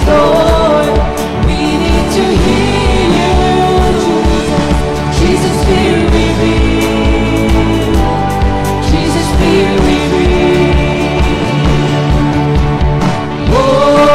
Lord. We need to hear you. Jesus, be revealed. Jesus, be revealed. Oh,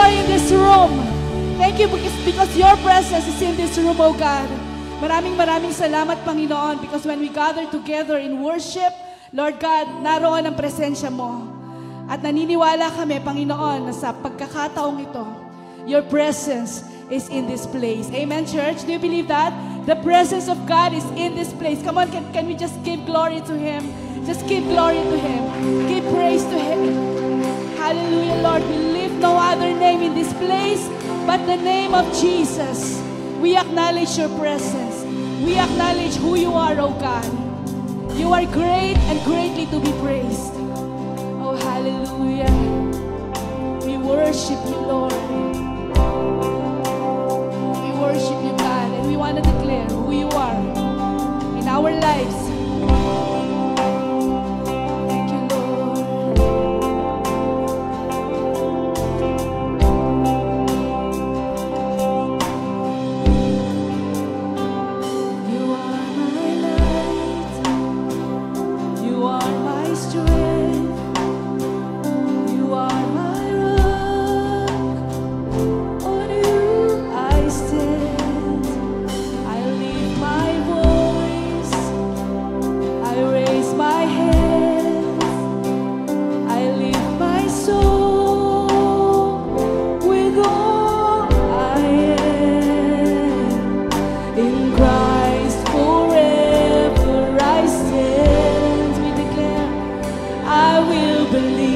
are in this room. Thank you because your presence is in this room, oh God. Maraming salamat, Panginoon, because when we gather together in worship, Lord God, naroon ang presensya mo. At naniniwala kami, Panginoon, na sa pagkakataong ito, your presence is in this place. Amen, church? Do you believe that? The presence of God is in this place. Come on, can we just give glory to Him? Just give glory to Him. Give praise to Him. Hallelujah, Lord. We lift no other name in this place but the name of Jesus. We acknowledge your presence. We acknowledge who you are, oh God. You are great and greatly to be praised. Oh, hallelujah. We worship you, Lord. We worship you, God, and we want to declare who you are in our lives. Thank you, Lord. You are my light. You are my strength. You are my rock. On you I stand. I lift my voice. I raise my hands. I lift my soul with all I am. In Christ forever I stand. We declare, I will believe.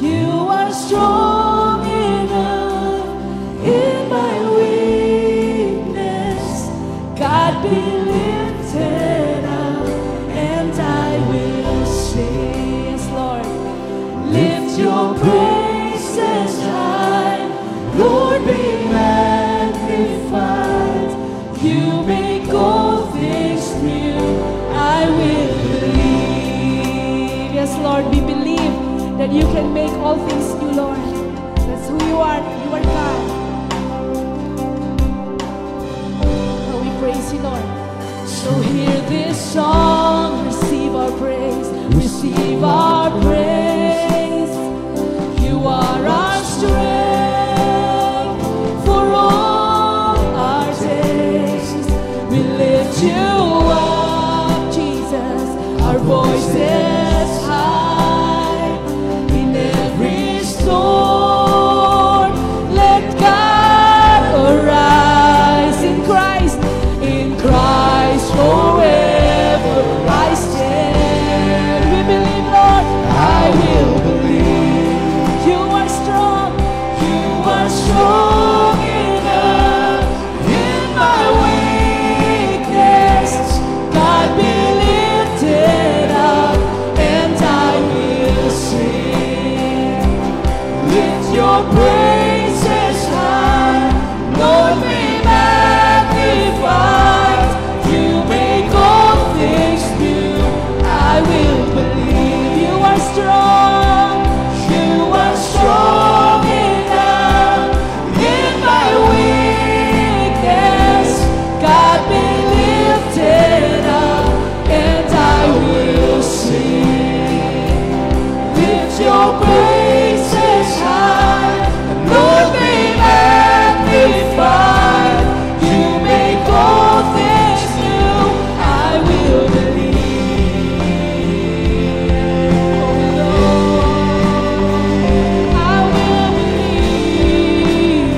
You are strong enough in my weakness. God be lifted up, and I will sing. Yes, Lord. Lift your praises high, Lord, be magnified. You make all things new. I will believe. Yes, Lord, we believe that you can make all things new, Lord. That's who you are. You are God. Oh, we praise you, Lord. So hear this song, receive our praise, receive our praise. You are our strength for all our days. We lift you up, Jesus, our voices high. In every storm, let God arise. In Christ forever I stand. We believe, Lord, I will believe. You are strong enough in my weakness. God be lifted up, and I will sing. Lift your praises high, Lord, be magnified. You make all things new. I will believe. You are strong. You are strong enough in my weakness. God be lifted up, and I will sing. Lift your praises high, Lord, be magnified. You make all things new. I will believe. Oh Lord, I will believe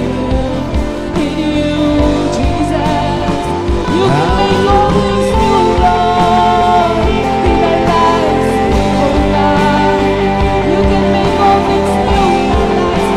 in you, Jesus. You can make all things new, Lord, in our lives, oh God. You can make all things new in our lives,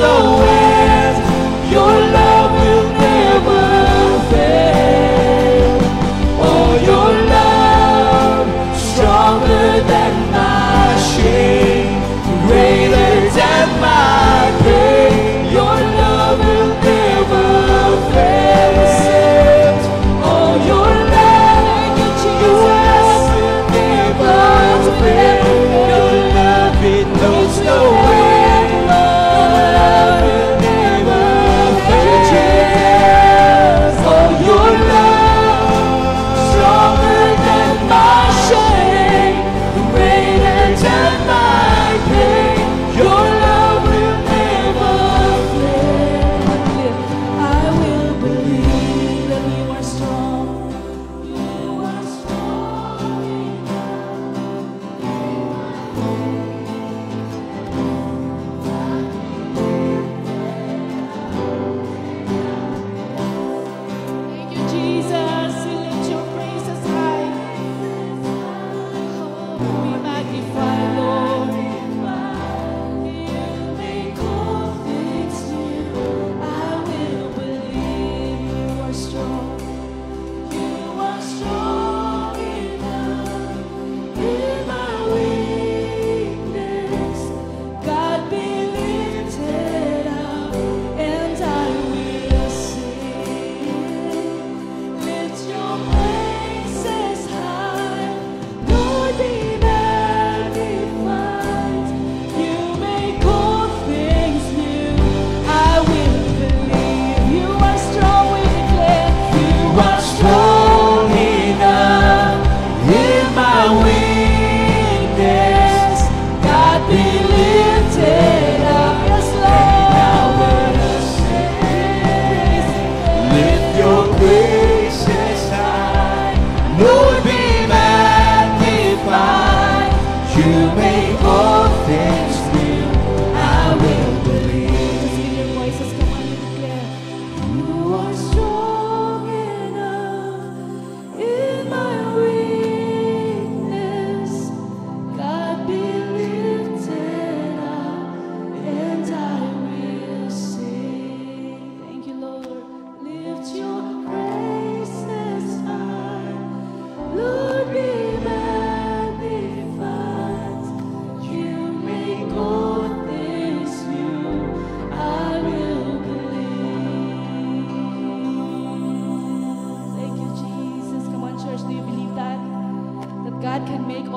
no end. Your love will never fail.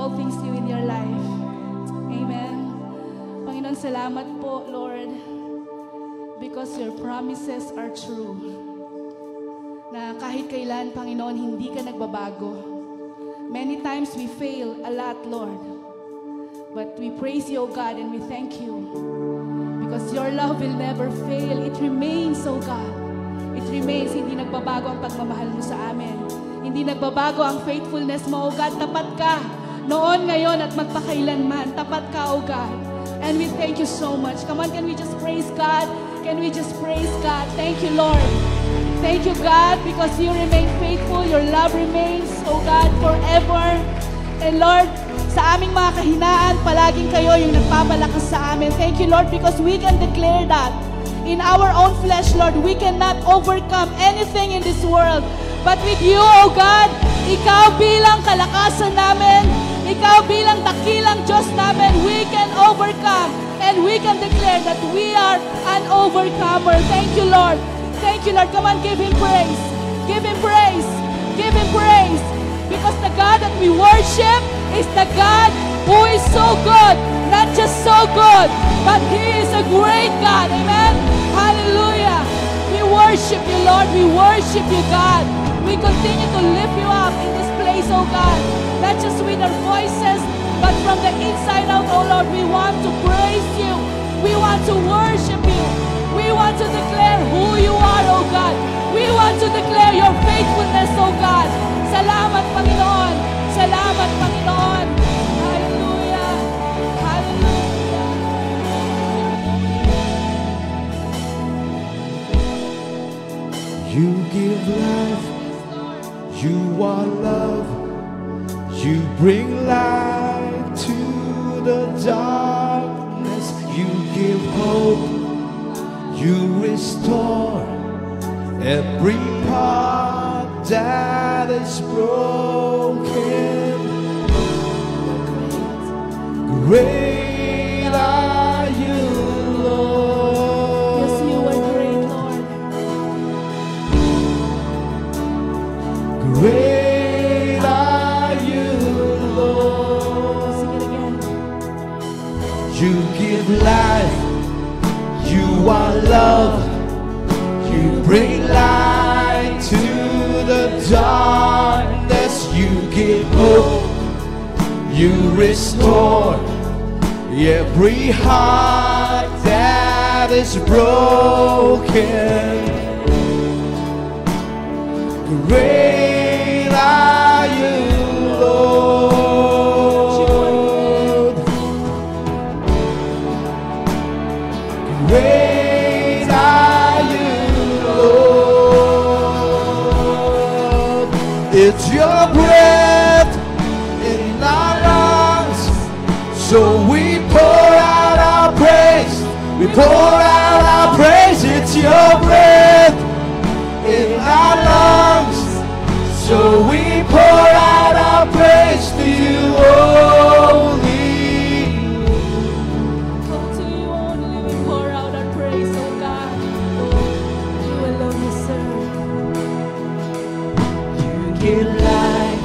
all things new in your life. Amen. Panginoon, salamat po, Lord, because your promises are true. Na kahit kailan, Panginoon, hindi ka nagbabago. Many times we fail a lot, Lord. But we praise you, O God, and we thank you. Because your love will never fail. It remains, O God. It remains. Hindi nagbabago ang pagmamahal mo sa amin. Hindi nagbabago ang faithfulness mo, O God. Tapat ka noon, ngayon, at magpakailanman. Tapat ka, O God. And we thank you so much. Come on, can we just praise God? Can we just praise God? Thank you, Lord. Thank you, God, because you remain faithful. Your love remains, O God, forever. And Lord, sa aming mga kahinaan, palaging kayo yung nagpapalakas sa amin. Thank you, Lord, because we can declare that. In our own flesh, Lord, we cannot overcome anything in this world. But with you, O God, ikaw bilang kalakasan namin, ikaw bilang dakilang Diyos namin, we can overcome and we can declare that we are an overcomer. Thank you, Lord. Thank you, Lord. Come on, give Him praise. Give Him praise. Give Him praise. Because the God that we worship is the God who is so good. Not just so good, but He is a great God. Amen? Hallelujah. We worship you, Lord. We worship you, God. We continue to lift you up in this place, oh God. Not just with our voices, but from the inside out, oh Lord. We want to praise you. We want to worship you. We want to declare who you are, oh God. We want to declare your faithfulness, oh God. Salamat, Panginoon. Salamat, Panginoon. Hallelujah. Hallelujah. You give life. You are love. You bring light to the darkness. You give hope. You restore every part that is broken. Great are you, Lord. Yes, you are great, Lord. Great are you, Lord. Sing it again. You give life. You are love. You bring light to the darkness. You give hope. You restore every heart that is broken. Great are you, Lord. Great are you, Lord. It's your breath in our lungs, so we pour out our praise. We pour out our praise. It's your breath in our lungs, so we pour out our praise to you only. Come to you only, we pour out our praise, oh God. You alone deserve. You give life.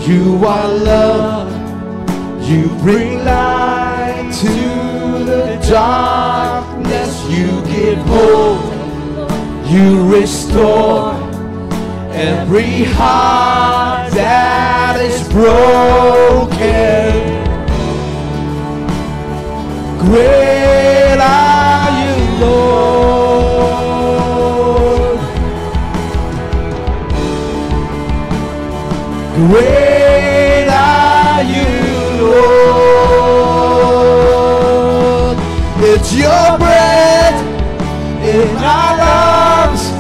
You are love. You bring light to the darkness. You give hope. You restore every heart that is broken. Great are you, Lord. Great are you, Lord. It's your breath in our lungs,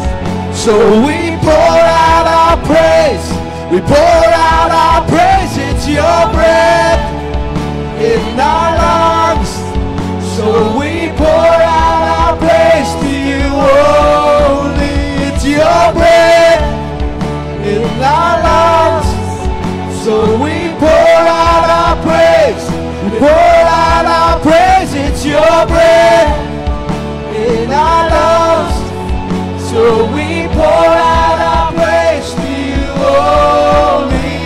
so we pour out our praise. We pour out our praise. It's your breath in our lungs, so we pour out our praise to you only. It's your breath in our lungs, so we pour out our praise. We pour out our praise. It's your breath in our lungs, so we pour out our praise to you only.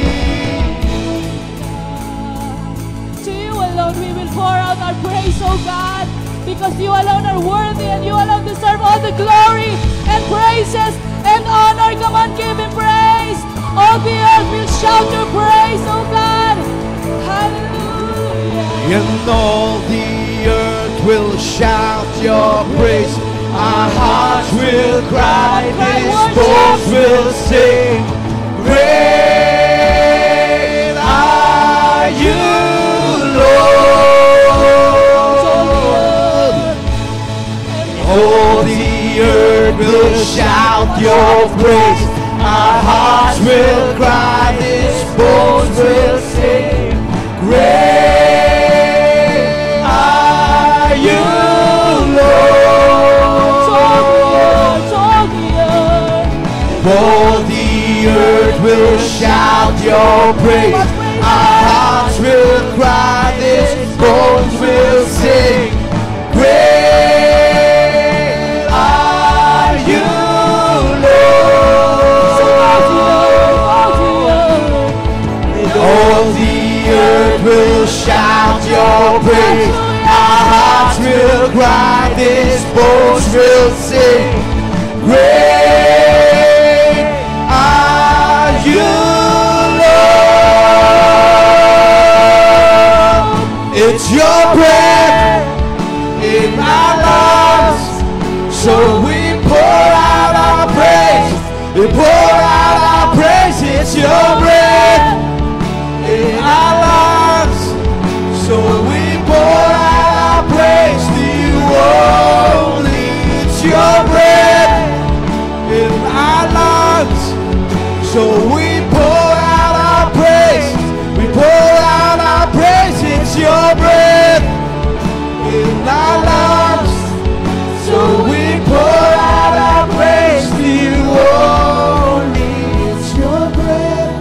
because you alone are worthy and you alone deserve all the glory and praises and honor. Come on, give Him praise. All the earth will shout your praise, oh God. Hallelujah. And all the earth will shout your praise. Our hearts will cry, these bones will sing. Great are you, Lord. All the earth will shout your praise. Our hearts will cry, these bones will sing. Great are you, Lord. All the earth will shout your praise. Our hearts will cry, these bones will sing. Great are you, all the earth will shout your praise. Our hearts will cry, these bones will sing. Great are you, Lord. It's your breath in our lungs, so we pour out our praise. We pour out our praise. It's your breath in our lungs, so we pour out our praise to you only. It's your breath in our lungs, so we pour out our praise. We pour out our praise. It's your breath in our lungs, so we pour out our praise to you only. It's your breath.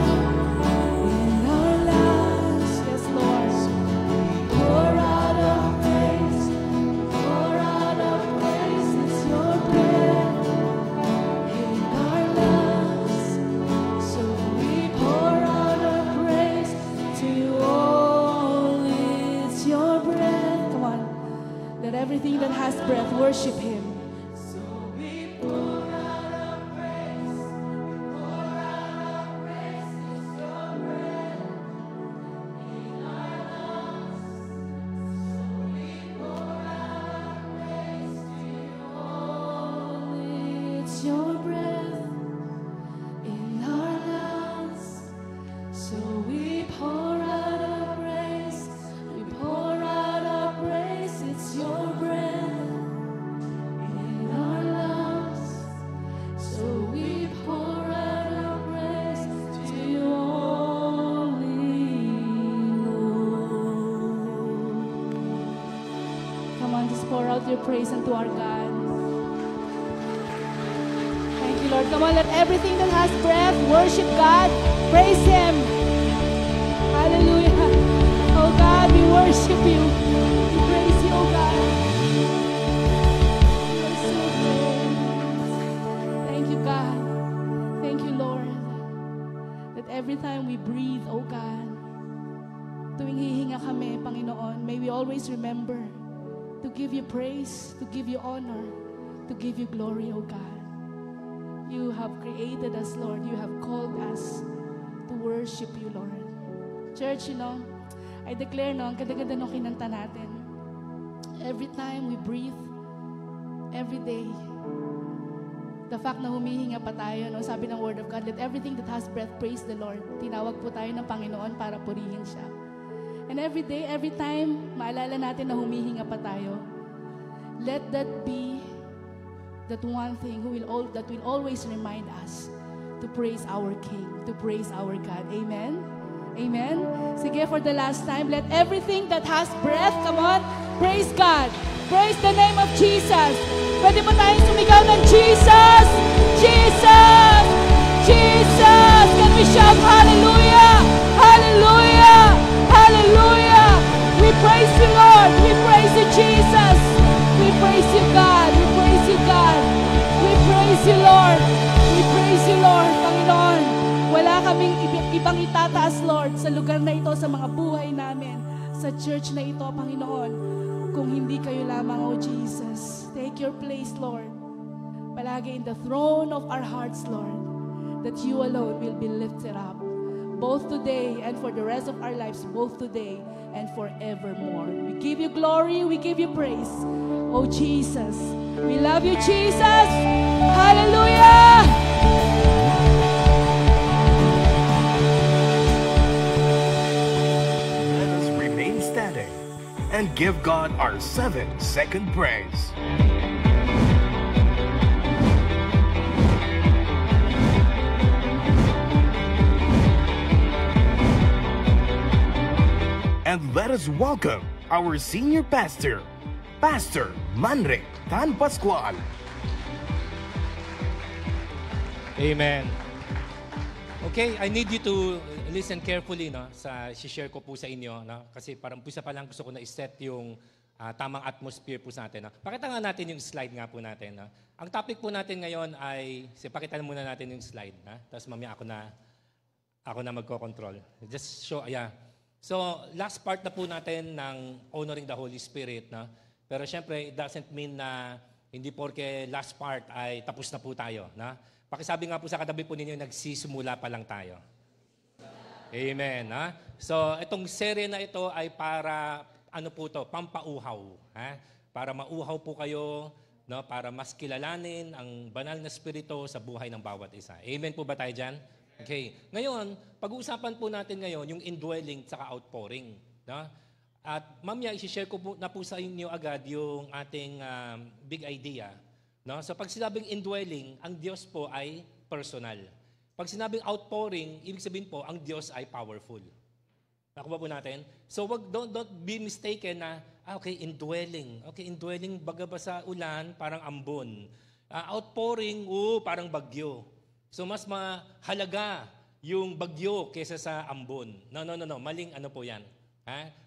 Everything that has breath, worship Him. It's your breath in our lungs, so we pour out our praise. We pour out our praise. It's your breath in our lungs, so we pour out our praise to you only, Lord. Come on, just pour out your praise unto our God. Thank you, Lord. Come on, let everything that has breath worship God. Praise Him. Hallelujah. Oh God, we worship You. We praise You, oh God. You are so good. Thank you, God. Thank you, Lord. That every time we breathe, oh God, tuwing hihinga kami, Panginoon, may we always remember to give You praise, to give You honor, to give You glory, oh God. You have created us, Lord. You have called us to worship You, Lord. Church, I declare, ang ganda-ganda nung kinanta natin. Every time we breathe, every day, the fact na humihinga pa tayo, sabi ng Word of God, let everything that has breath praise the Lord. Tinawag po tayo ng Panginoon para purihin siya. And every day, every time, maalala natin na humihinga pa tayo, let that be that one thing that will always remind us to praise our King, to praise our God. Amen? Amen? Sige, for the last time, let everything that has breath, come on, praise God. Praise the name of Jesus. Pwede mo tayong sumigaw ng Jesus! Jesus! Jesus! Can we shout hallelujah? Hallelujah! Hallelujah! We praise You, Lord. We praise You, Jesus. We praise You, God. We praise You, God. We praise You, Lord. We praise You, Lord. Panginoon, wala kaming ibang itataas, Lord, sa lugar na ito, sa mga buhay namin, sa church na ito, Panginoon, kung hindi kayo lamang, O Jesus. Take your place, Lord. Palagi in the throne of our hearts, Lord, that you alone will be lifted up, both today and for the rest of our lives, both today and forevermore. We give you glory, we give you praise, O Jesus. We love you, Jesus. Hallelujah! Let us remain standing and give God our 7-second praise. And let us welcome our senior pastor, Pastor Manre Tan Pascual. Amen. Okay, I need you to listen carefully sa share ko po sa inyo. Kasi parang umpisa pa lang gusto ko na i-set yung tamang atmosphere po sa atin. Pakita nga natin yung slide nga po natin. Ang topic po natin ngayon ay, pakita muna natin yung slide. Tapos mamaya ako na magko-control. Just show, yeah. So, last part na po natin ng honoring the Holy Spirit. Pero syempre, it doesn't mean na hindi porke last part ay tapos na po tayo. Pakisabi nga po sa katabi po ninyo, nagsisimula pa lang tayo. Amen. So, itong serye na ito ay para, pampauhaw. Para mauhaw po kayo, para mas kilalanin ang banal na spirito sa buhay ng bawat isa. Amen po ba tayo dyan? Okay. Ngayon, pag-uusapan po natin ngayon yung indwelling at outpouring. At mamaya, isi-share ko na po sa inyo agad yung ating big idea. So pag sinabing indwelling, ang Diyos po ay personal. Pag sinabing outpouring, ibig sabihin po, ang Diyos ay powerful. Nakuha po natin? So don't be mistaken na, okay, indwelling. Okay, indwelling, baga ba sa ulan, parang ambon. Outpouring, parang bagyo. So mas mahalaga yung bagyo kesa sa ambon. No. Maling po yan.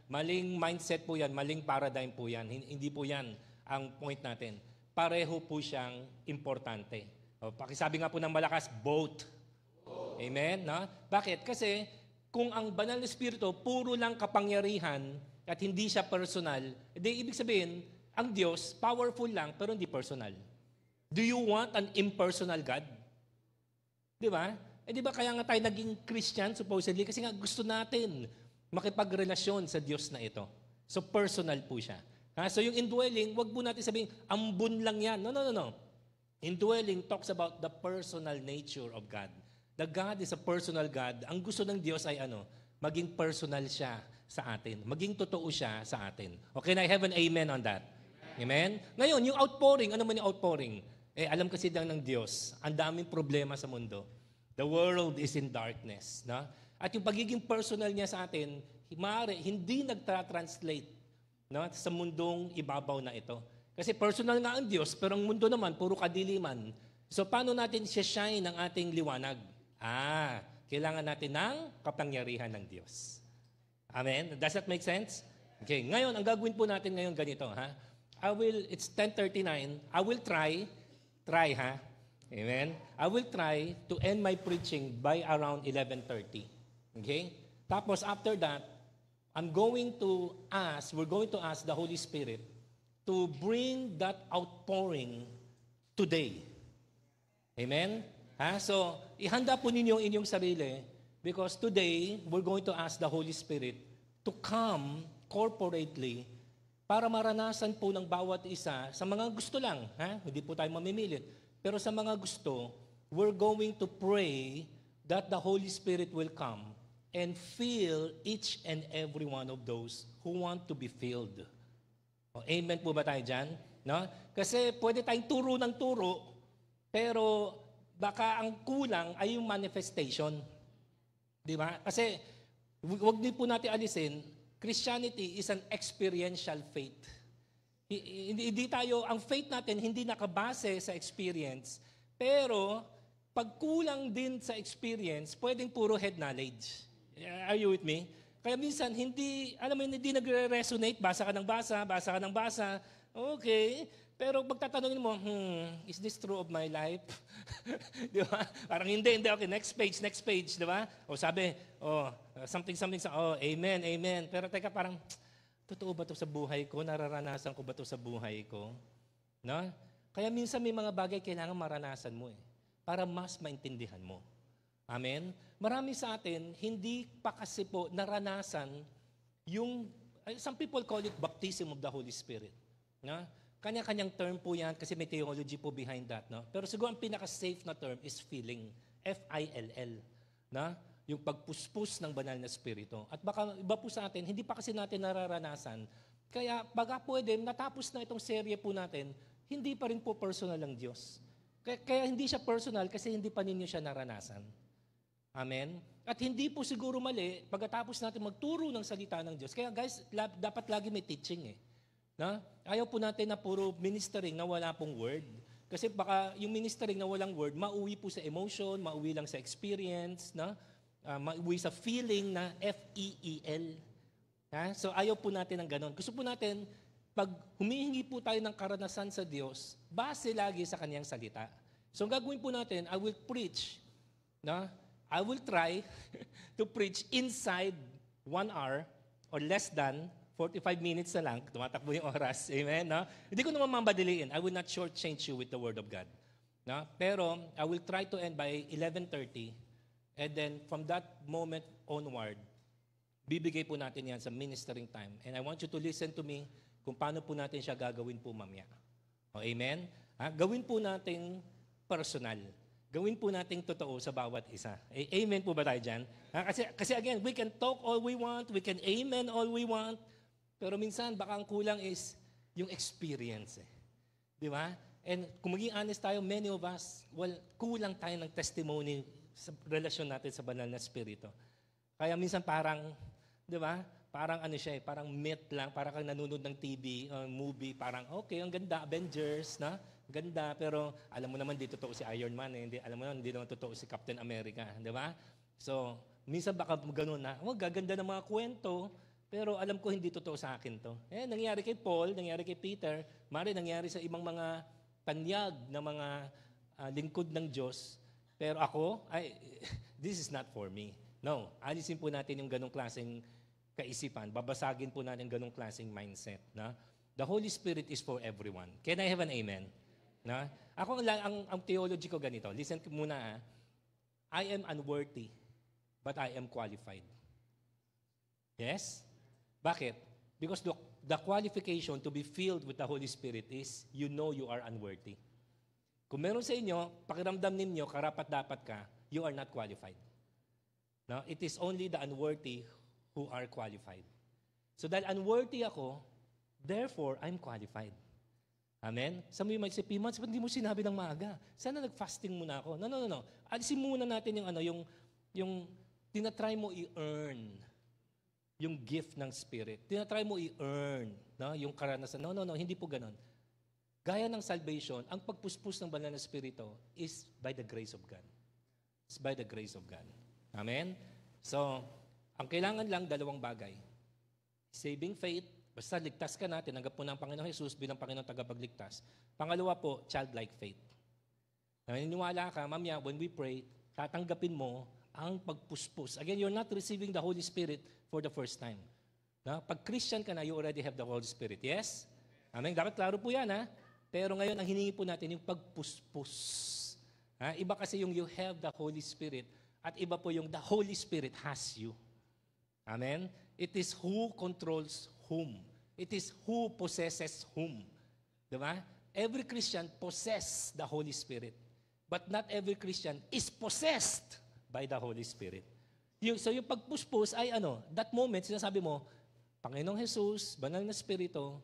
Maling mindset po yan. Maling paradigm po yan. Hindi po yan ang point natin. Pareho po siyang importante. Pakisabi nga po ng malakas, both. Amen? Bakit? Kasi kung ang banal na spirito puro lang kapangyarihan at hindi siya personal, ibig sabihin, ang Diyos powerful lang pero hindi personal. Do you want an impersonal God? Di ba? Di ba kaya nga tayo naging Christian supposedly kasi nga gusto natin makipagrelasyon sa Diyos na ito. So personal po siya. So yung indwelling, wag po natin sabihin, ambon lang yan. No. Indwelling talks about the personal nature of God. The God is a personal God. Ang gusto ng Diyos ay maging personal siya sa atin. Maging totoo siya sa atin. Okay, na I have an amen on that. Amen? Ngayon, yung outpouring, ano man yung outpouring? Alam kasi lang ng Diyos, ang daming problema sa mundo. The world is in darkness. At yung pagiging personal niya sa atin, maaari, hindi nagtra-translate sa mundong ibabaw na ito. Kasi personal nga ang Diyos, pero ang mundo naman, puro kadiliman. So paano natin siya-shine ang ating liwanag? Kailangan natin ng kapangyarihan ng Diyos. Amen? Does that make sense? Okay, ngayon, ang gagawin po natin ngayon ganito. It's 10:39. I will try, Amen? I will try to end my preaching by around 11:30. Okay? Tapos after that, we're going to ask the Holy Spirit to bring that outpouring today. Amen? So, ihanda po ninyo ang inyong sarili because today, we're going to ask the Holy Spirit to come corporately para maranasan po ng bawat isa sa mga gusto lang. Hindi po tayo mamimilit. Pero sa mga gusto, we're going to pray that the Holy Spirit will come and fill each and every one of those who want to be filled. Amen po ba tayo dyan? Kasi pwede tayong turo ng turo, pero baka ang kulang ay yung manifestation. Di ba? Kasi huwag din po natin alisin, Christianity is an experiential faith. Ang faith natin hindi nakabase sa experience, pero pag kulang din sa experience, pwedeng puro head knowledge. Are you with me? Kaya minsan, hindi nagre-resonate, basa ka ng basa, okay, pero pagtatanungin mo, is this true of my life? Di ba? Parang hindi, okay, next page, di ba? O sabi, something, amen. Pero teka, parang, ito totoo ba ito sa buhay ko? Nararanasan ko ba ito sa buhay ko? No? Kaya minsan may mga bagay kailangan maranasan mo para mas maintindihan mo. Amen? Marami sa atin, hindi pa kasi po naranasan yung, some people call it baptism of the Holy Spirit. No? Kanya-kanyang term po yan kasi may theology po behind that. No? Pero siguro ang pinaka-safe na term is feeling. F-I-L-L. Na? Yung pagpuspos ng banal na spirito. At baka iba po sa atin, hindi pa kasi natin nararanasan. Kaya baka pwede, natapos na itong serye po natin, hindi pa rin po personal ang Diyos. Kaya hindi siya personal kasi hindi pa ninyo siya naranasan. Amen? At hindi po siguro mali pagkatapos natin magturo ng salita ng Diyos. Kaya guys, dapat lagi may teaching Na? Ayaw po natin na puro ministering na wala pong word. Kasi baka yung ministering na walang word, mauwi po sa emotion, mauwi lang sa experience, mauwi sa feeling na F-E-E-L. So ayaw po natin ng ganon. Gusto po natin, pag humihingi po tayo ng karanasan sa Diyos, base lagi sa Kanyang salita. So ang gagawin po natin, I will preach. I will try to preach inside 1 hour or less than 45 minutes na lang, tumatakbo yung oras. Amen? No? Hindi ko naman mamadaliin. I will not shortchange you with the Word of God. No? Pero, I will try to end by 11:30. And then, from that moment onward, bibigay po natin yan sa ministering time. And I want you to listen to me kung paano po natin siya gagawin po mamaya. Amen? Gawin po natin personal. Gawin po natin totoo sa bawat isa. Amen po ba tayo dyan? Kasi again, we can talk all we want, we can amen all we want, pero minsan, baka ang kulang is yung experience. Di ba? And kung maging honest tayo, many of us, kulang tayo ng testimony sa relasyon natin sa banal na spirito. Kaya minsan parang, di ba? Parang parang myth lang, parang kang nanonood ng TV, movie, parang okay, ang ganda, Avengers, ganda, pero alam mo naman, di totoo si Iron Man, alam mo naman, hindi naman totoo si Captain America, di ba? So, minsan baka gano'n gaganda ng mga kwento, pero alam ko hindi totoo sa akin to. Nangyari kay Paul, nangyari kay Peter, nangyari sa ibang mga tanyag na mga lingkod ng Diyos. Pero ako, this is not for me. No, alisin po natin yung ganong klaseng kaisipan. Babasagin po natin ganong klaseng mindset. The Holy Spirit is for everyone. Can I have an amen? Ako, ang theology ko ganito. Listen muna. I am unworthy, but I am qualified. Yes? Bakit? Because the qualification to be filled with the Holy Spirit is you know you are unworthy. Kung meron sa inyo, pakiramdam ninyo, karapat-dapat ka, you are not qualified. It is only the unworthy who are qualified. So dahil unworthy ako, therefore, I'm qualified. Amen? Sa mga mag-isip, Pimans, ba't hindi mo sinabi ng maaga? Sana nag-fasting muna ako. No. Alisin muna natin yung tinatry mo i-earn yung gift ng Spirit. Tinatry mo i-earn yung karanasan. No, hindi po ganon. Gaya ng salvation, ang pagpuspos ng banal na Espiritu is by the grace of God. It's by the grace of God. Amen? So, ang kailangan lang, 2 bagay. Saving faith, basta ligtas ka na, tinanggap mo ng Panginoon Jesus bilang Panginoon tagapagligtas. Pangalawa po, childlike faith. Naniniwala ka, mamaya, when we pray, tatanggapin mo ang pagpuspos. Again, you're not receiving the Holy Spirit for the first time. Pag Christian ka na, you already have the Holy Spirit. Yes? Amen? Dapat klaro po yan, Pero ngayon, ang hiningi po natin yung pagpuspos. Iba kasi yung you have the Holy Spirit at iba po yung the Holy Spirit has you. Amen? It is who controls whom. It is who possesses whom. Diba? Every Christian possess the Holy Spirit. But not every Christian is possessed by the Holy Spirit. So yung pagpuspos ay that moment, sinasabi mo, Panginoong Jesus, banal na Espiritu,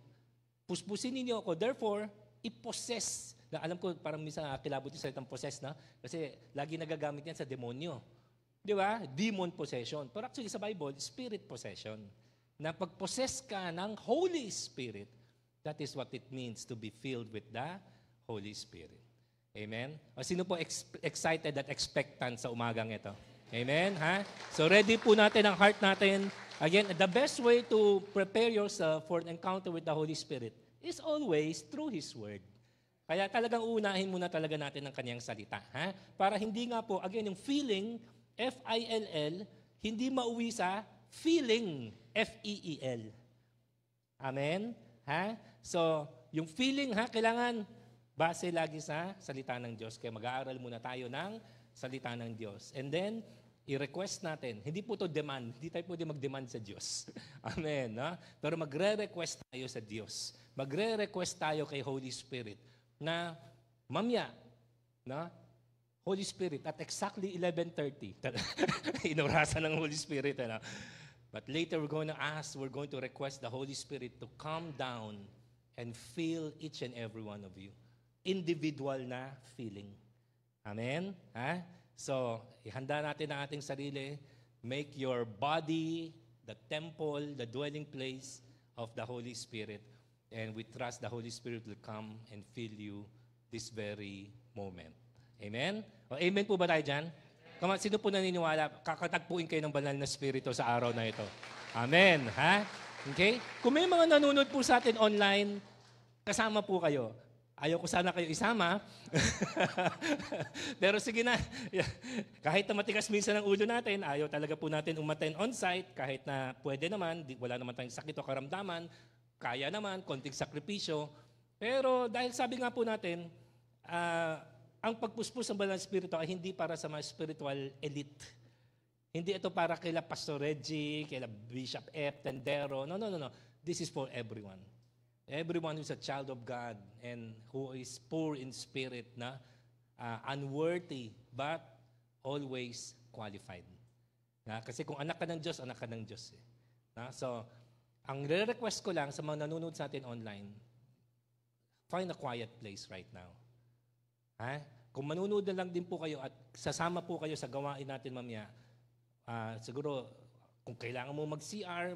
puspusin ninyo ako, therefore, i-possess. Alam ko, parang minsan kilabot yung salitang possess kasi lagi nagagamit yan sa demonyo. Di ba? Demon possession. Pero actually sa Bible, spirit possession. Na pag-possess ka ng Holy Spirit, that is what it means to be filled with the Holy Spirit. Amen? O sino po excited at expectant sa umagang ito? Amen? So ready po natin ang heart natin. Again, the best way to prepare yourself for an encounter with the Holy Spirit is always through His Word. Kaya talagang uunahin muna talaga natin ang Kanyang salita. Para hindi nga po, again, yung feeling, F-I-L-L, hindi mauwi sa feeling, F-E-E-L. Amen? Ha? So, yung feeling kailangan base lagi sa salita ng Diyos. Kaya mag-aaral muna tayo ng salita ng Diyos. And then, i-request natin. Hindi po to demand. Hindi tayo pwede mag-demand sa Diyos. Amen. No? Pero magre-request tayo sa Diyos. Magre-request tayo kay Holy Spirit na mamaya, no? Holy Spirit, at exactly 11:30, inurasan ng Holy Spirit. Ano? But later we're going to request the Holy Spirit to come down and fill each and every one of you. Individual na feeling. Amen? Ha? So, ihanda natin ang ating sarili. Make your body the temple, the dwelling place of the Holy Spirit. And we trust the Holy Spirit will come and fill you this very moment. Amen? O, amen po ba tayo dyan? Come on, sino po naniniwala? Kakatagpuin kayo ng banal na Espiritu sa araw na ito. Amen. Ha? Okay? Kung may mga nanonood po sa atin online, kasama po kayo. Ayaw ko sana kayo isama. Pero sige na. Kahit na matigas minsan ang ulo natin, ayaw talaga po natin umattend on-site. Kahit na pwede naman, wala naman tayong sakit o karamdaman. Kaya naman, konting sakripisyo. Pero dahil sabi nga po natin, ang pagpuspos ng banal na Espiritu ay hindi para sa mga spiritual elite. Hindi ito para kila Pastor Reggie, kila Bishop F. Tendero. No. This is for everyone. Everyone who's a child of God and who is poor in spirit, unworthy, but always qualified. Kasi kung anak ka ng Diyos, anak ka ng Diyos. So, ang re-request ko lang sa mga nanonood sa atin online, find a quiet place right now. Kung manunood na lang din po kayo at sasama po kayo sa gawain natin mamaya, siguro kung kailangan mo mag-CR,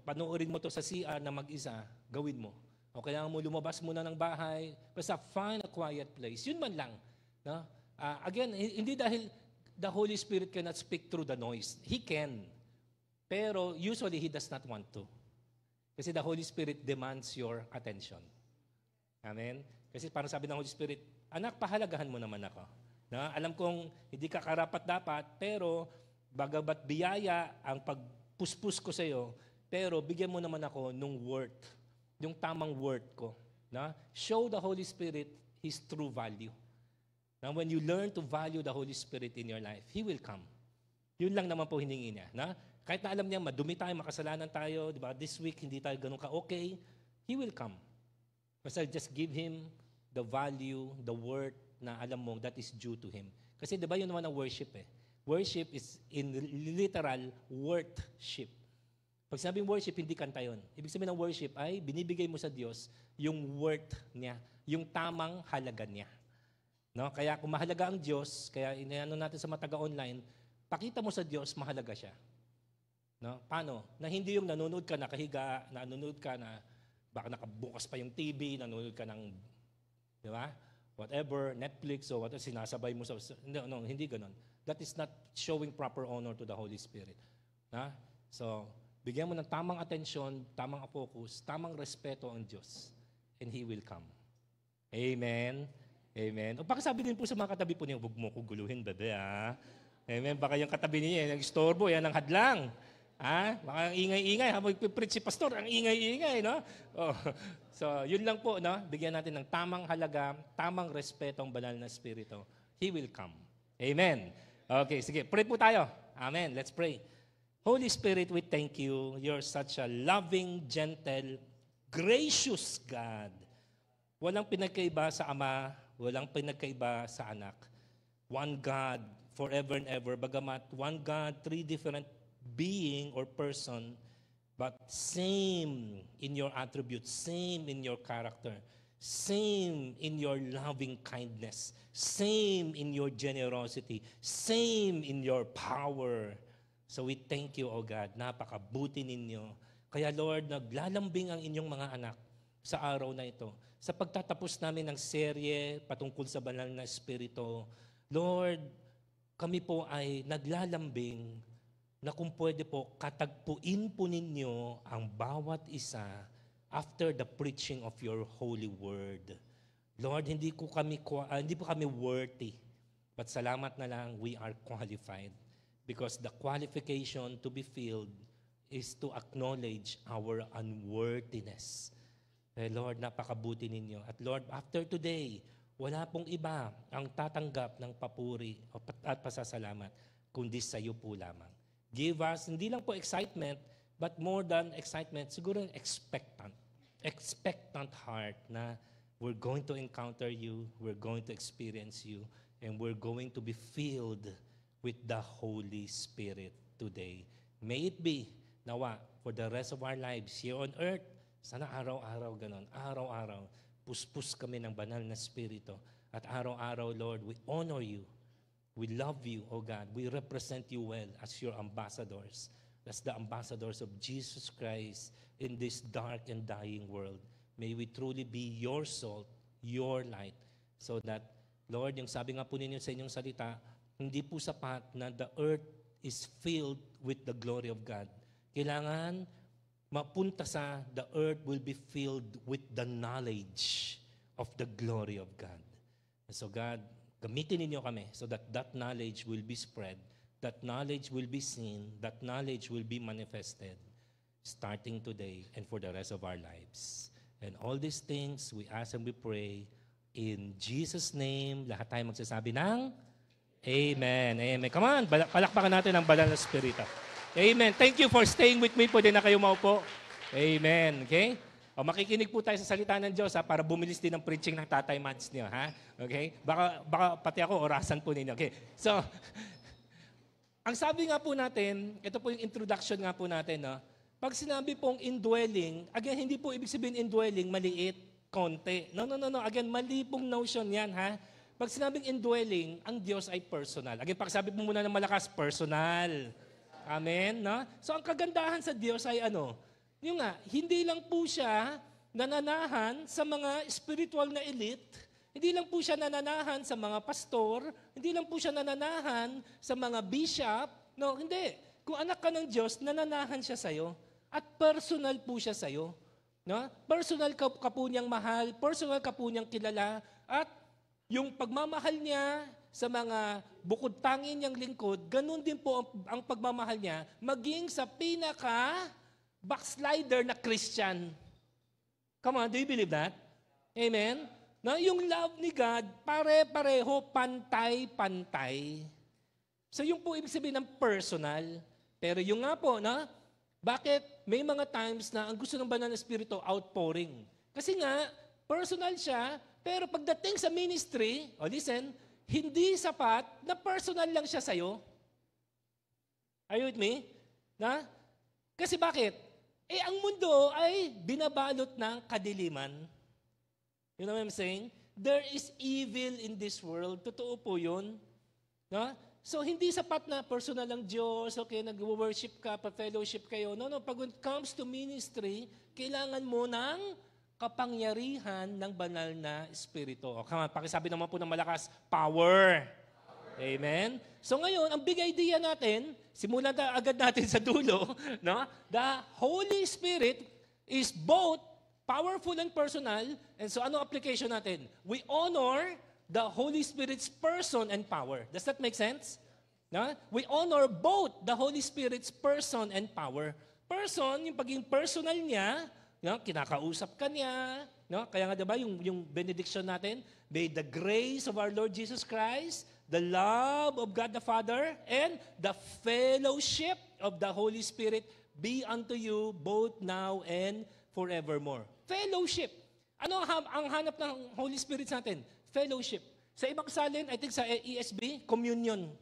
panoorin mo to sa CR na mag-isa, gawin mo. O kailangan mo lumabas muna ng bahay, basta find a quiet place. Yun man lang. No? Again, hindi dahil the Holy Spirit cannot speak through the noise. He can. Pero usually, He does not want to. Kasi the Holy Spirit demands your attention. Amen? Kasi parang sabi ng Holy Spirit, anak, pahalagahan mo naman ako. Na, alam kong hindi ka karapat-dapat, pero bagabat biyaya ang pagpuspus ko sa iyo, pero bigyan mo naman ako nung worth, yung tamang worth ko. Na? Show the Holy Spirit His true value. Now, when you learn to value the Holy Spirit in your life, He will come. Yun lang naman po hiningi niya. Na? Kahit na alam niya, madumi tayo, makasalanan tayo, di ba? This week, hindi tayo ganun ka-okay, He will come. Basta just give Him the value, the worth na alam mo that is due to Him. Kasi di ba yun naman ang worship eh. Worship is in literal worship. Pag sinabing worship, hindi kanta yun. Ibig sabihin ng worship ay binibigay mo sa Diyos yung worth niya, yung tamang halaga niya. No? Kaya kung mahalaga ang Diyos, kaya inaano natin sa mataga online, pakita mo sa Diyos, mahalaga siya. No? Paano? Na hindi yung nanonood ka nakahiga, nanonood ka na baka nakabukas pa yung TV, nanonood ka ng, di ba? Whatever, Netflix o whatever, sinasabay mo sa... No, hindi ganun. That is not showing proper honor to the Holy Spirit. Na? So, bigyan mo ng tamang atensyon, tamang focus, tamang respeto ang Diyos. And He will come. Amen. Amen. O baka sabi din po sa mga katabi po niya, huwag mo ko guluhin, bebe, ha? Amen. Baka yung katabi niya, yung istorbo, yan ang hadlang. Ha? Baka ang ingay-ingay, habang ipiprit si pastor, ang ingay-ingay, no? Oh. So, yun lang po, no? Bigyan natin ng tamang halaga, tamang respeto ang banal na Espiritu. He will come. Amen. Okay, sige. Pray po tayo. Amen. Let's pray. Holy Spirit, we thank you. You're such a loving, gentle, gracious God. Walang pinagkaiba sa Ama, walang pinagkaiba sa Anak. One God, forever and ever. Bagamat one God, three different being or person, but same in your attributes, same in your character, same in your loving kindness, same in your generosity, same in your power. So we thank you, O God, napakabuti ninyo. Kaya Lord, naglalambing ang inyong mga anak sa araw na ito. Sa pagtatapos namin ng serye patungkol sa banal na Espiritu, Lord, kami po ay naglalambing na kung pwede po, katagpuin po ninyo ang bawat isa after the preaching of your holy word. Lord, hindi po kami worthy, but salamat na lang, we are qualified. Because the qualification to be filled is to acknowledge our unworthiness. Lord, napakabuti ninyo. At Lord, after today, wala pong iba ang tatanggap ng papuri at pasasalamat, kundi sa iyo po lamang. Give us, hindi lang po excitement, but more than excitement, siguro expectant heart na we're going to encounter you, we're going to experience you, and we're going to be filled with the Holy Spirit today. May it be, nawa, for the rest of our lives here on earth, sana araw-araw ganon, araw-araw, puspos kami ng banal na Espiritu. At araw-araw, Lord, we honor you. We love you, O God. We represent you well as your ambassadors. As the ambassadors of Jesus Christ in this dark and dying world. May we truly be your salt, your light, so that, Lord, yung sabi nga po ninyo sa inyong salita, hindi po sapat na the earth is filled with the glory of God. Kailangan mapunta sa the earth will be filled with the knowledge of the glory of God. And so God, gamitin ninyo kami so that that knowledge will be spread, that knowledge will be seen, that knowledge will be manifested starting today and for the rest of our lives. And all these things we ask and we pray in Jesus' name. Lahat tayo magsasabi ng Amen. Amen. Come on, palakpakan natin ang banal na Espiritu. Amen. Thank you for staying with me. Pwede na kayo maupo. Amen. Okay? O, makikinig po tayo sa salita ng Diyos para bumilis din ang preaching ng Tatay Mads niyo. Ha? Okay? Baka pati ako, orasan po ninyo. Okay? So, ang sabi nga po natin, ito po yung introduction nga po natin. No? Pag sinabi pong indwelling, again, hindi po ibig sabihin indwelling, maliit, konti. No. Again, mali pong notion yan. Ha? Pag sinabing indwelling, ang Diyos ay personal. Again, pag sabi po muna ng malakas, personal. Amen? No? So, ang kagandahan sa Diyos ay ano? Yung nga, hindi lang po siya nananahan sa mga spiritual na elite, hindi lang po siya nananahan sa mga pastor, hindi lang po siya nananahan sa mga bishop. No, hindi. Kung anak ka ng Diyos, nananahan siya sa'yo. At personal po siya sa'yo. No? Personal ka po niyang mahal, personal ka po niyang kilala, at yung pagmamahal niya sa mga bukod tangin niyang lingkod, ganun din po ang pagmamahal niya maging sa pinaka-backslider na Christian. Come on, do you believe that? Amen? No, yung love ni God, pare-pareho, pantay-pantay. So yung po ibig sabihin ng personal. Pero yung nga po, no? Bakit may mga times na ang gusto ng banal na Espiritu, outpouring? Kasi nga, personal siya, pero pagdating sa ministry, listen, hindi sapat na personal lang siya sa'yo. Are you with me? Na? Kasi bakit? Ang mundo ay binabalot ng kadiliman. You know what I'm saying? There is evil in this world. Totoo po yun. No? So, hindi sapat na personal lang Diyos, okay, nag-worship ka, pa-fellowship kayo. No. Pag when it comes to ministry, kailangan mo ng kapangyarihan ng banal na Espiritu. O, come on, pakisabi naman po ng malakas, power. Amen? So ngayon, ang big idea natin, simulan na agad natin sa dulo, no? The Holy Spirit is both powerful and personal. And so ano application natin? We honor the Holy Spirit's person and power. Does that make sense? No? We honor both the Holy Spirit's person and power. Person, yung pagiging personal niya, no, kinakausap ka niya. No? Kaya nga diba yung benediction natin, may the grace of our Lord Jesus Christ, the love of God the Father, and the fellowship of the Holy Spirit be unto you both now and forevermore. Fellowship. Ano ang hanap ng Holy Spirit sa atin? Fellowship. Sa ibang salin, I think sa ESB, communion.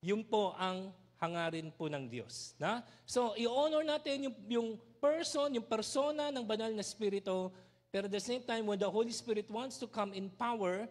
Yun po ang hangarin po ng Diyos. Na? So, i-honor natin yung person, yung persona ng banal na Espiritu, pero at the same time, when the Holy Spirit wants to come in power,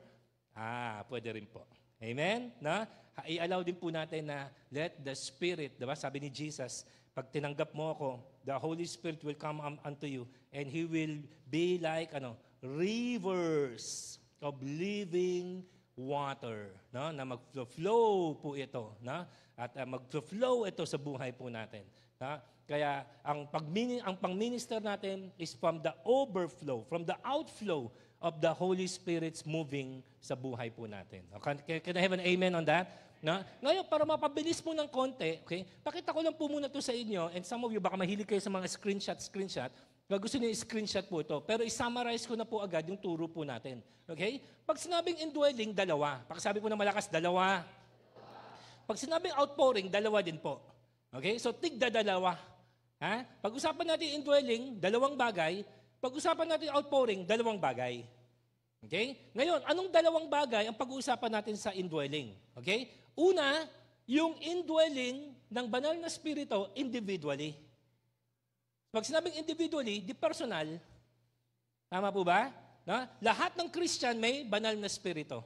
pwede rin po. Amen? Na? I-allow din po natin na let the Spirit, diba? Sabi ni Jesus, pag tinanggap mo ako, the Holy Spirit will come unto you and He will be like rivers of living water. No? Na mag-flow po ito. No? At mag-flow ito sa buhay po natin. No? Kaya ang pang-minister natin is from the overflow, from the outflow of the Holy Spirit's moving sa buhay po natin. Okay? Can I have an amen on that? Na? Ngayon, para mapabilis po ng konti, okay, pakita ko lang po muna to sa inyo, and some of you, baka mahilig kayo sa mga screenshot, gusto niyo i-screenshot po ito, pero i-summarize ko na po agad yung turo po natin. Okay? Pag sinabing indwelling, dalawa. Pag sabi po na malakas, dalawa. Pag sinabing outpouring, dalawa din po. Okay? So, tigda-dalawa. Ha? Pag-usapan natin indwelling, dalawang bagay. Pag-usapan natin outpouring, dalawang bagay. Okay? Ngayon, anong dalawang bagay ang pag-uusapan natin sa indwelling? Okay? Una, yung indwelling ng banal na spirito individually. Pag sinabing individually, di personal. Tama po ba? Na? Lahat ng Christian may banal na spirito.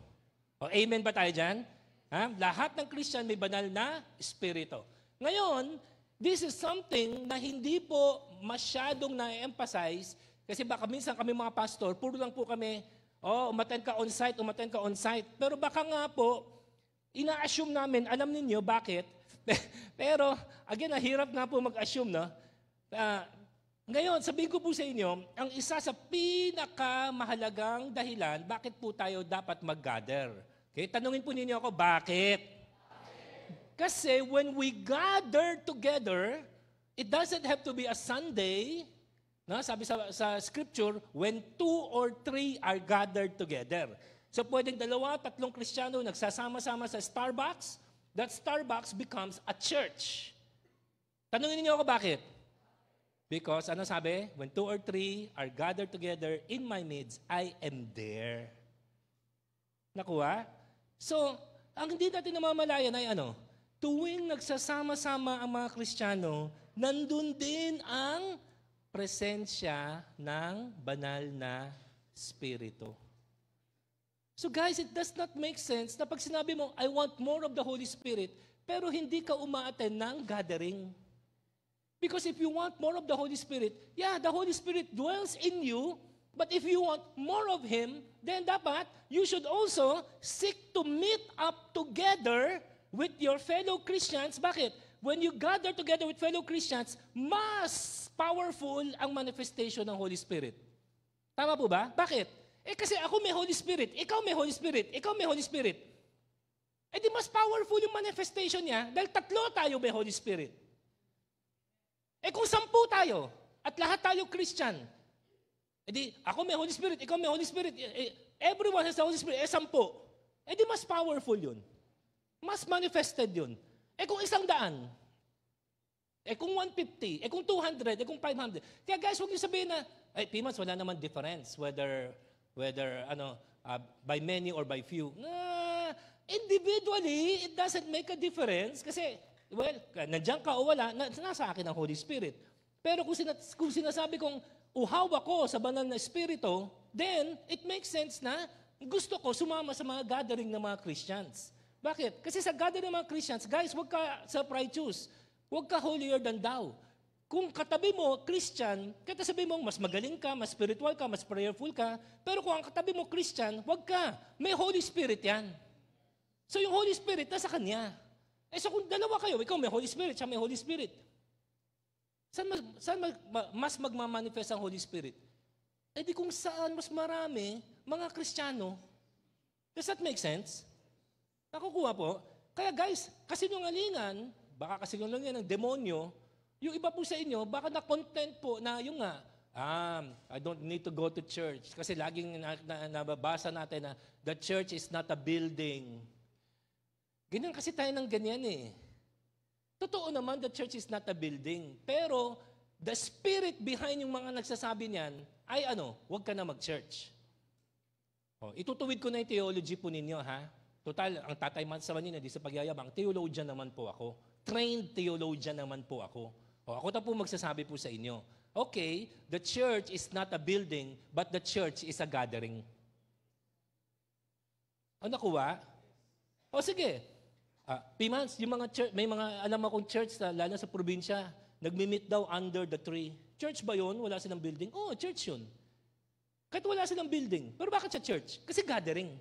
O, amen ba tayo dyan? Ha? Lahat ng Christian may banal na spirito. Ngayon, this is something na hindi po masyadong na-emphasize kasi baka minsan kami mga pastor, puro lang po kami, umattend ka on-site. Pero baka nga po, ina-assume namin, alam ninyo bakit. Pero, again, hirap nga po mag-assume, no? Ngayon, sabihin ko po sa inyo, ang isa sa pinakamahalagang dahilan, bakit po tayo dapat mag-gather? Okay, tanungin po ninyo ako, bakit? Kasi when we gather together, it doesn't have to be a Sunday. No? Sabi sa scripture, when 2 or 3 are gathered together. So pwedeng 2, 3 Kristiyano nagsasama-sama sa Starbucks, that Starbucks becomes a church. Tanungin niyo ako bakit? Because, ano sabi? When 2 or 3 are gathered together in my midst, I am there. Nakuha? So, ang hindi natin namamalayan ay ano? Tuwing nagsasama-sama ang mga Kristiyano, nandun din ang presensya ng banal na Espiritu. So guys, it does not make sense na pag sinabi mo, I want more of the Holy Spirit, pero hindi ka umaattend ng gathering. Because if you want more of the Holy Spirit, yeah, the Holy Spirit dwells in you, but if you want more of Him, then dapat you should also seek to meet up together with your fellow Christians. Bakit? When you gather together with fellow Christians, mas powerful ang manifestation ng Holy Spirit. Tama po ba? Bakit? Kasi ako may Holy Spirit, ikaw may Holy Spirit, ikaw may Holy Spirit. Di mas powerful yung manifestation niya dahil 3 tayo may Holy Spirit. Kung 10 tayo at lahat tayo Christian, di ako may Holy Spirit, ikaw may Holy Spirit, everyone has the Holy Spirit, 10. Di mas powerful yun. Mas manifested yun. Kung 100, kung 150, kung 200, kung 500. Kaya guys, huwag niyo sabihin na, Pimas, wala naman difference whether by many or by few. Individually, it doesn't make a difference kasi, well, nandiyan ka o wala, nasa akin ang Holy Spirit. Pero kung sinasabi kong, uhaw ako sa banal na Espiritu, then it makes sense na gusto ko sumama sa mga gathering ng mga Christians. Bakit? Kasi sa gathering ng mga Christians, guys, huwag ka self-righteous. Huwag ka holier than thou. Kung katabi mo, Christian, kaya sabihin mo, mas magaling ka, mas spiritual ka, mas prayerful ka, pero kung ang katabi mo, Christian, huwag ka. May Holy Spirit yan. So yung Holy Spirit, nasa kanya. So kung dalawa kayo, ikaw may Holy Spirit, siya may Holy Spirit. Saan mas magmamanifest ang Holy Spirit? Di kung saan mas marami, mga Kristiyano. Does that make sense? Nakukuha po. Kaya guys, kasinungalingan, baka kasinungalingan ng demonyo, yung iba po sa inyo, baka na-content po na yung nga, I don't need to go to church. Kasi laging nababasa natin na the church is not a building. Ganyan kasi tayo ng ganyan eh. Totoo naman, the church is not a building. Pero, the spirit behind yung mga nagsasabi niyan, ay huwag ka na mag-church. Itutuwid ko na yung theology po ninyo, ha? Total, ang tatay man sa manina, di sa pagyayabang, theologian naman po ako. Trained theologian naman po ako. Ako na po magsasabi po sa inyo. Okay, the church is not a building, but the church is a gathering. Nakuha? Sige. Pimans, yung mga church, may mga alam akong church, lalo sa probinsya, nagmi-meet daw under the tree. Church ba yun? Wala silang building? Church yun. Kahit wala silang building. Pero bakit sa church? Kasi gathering.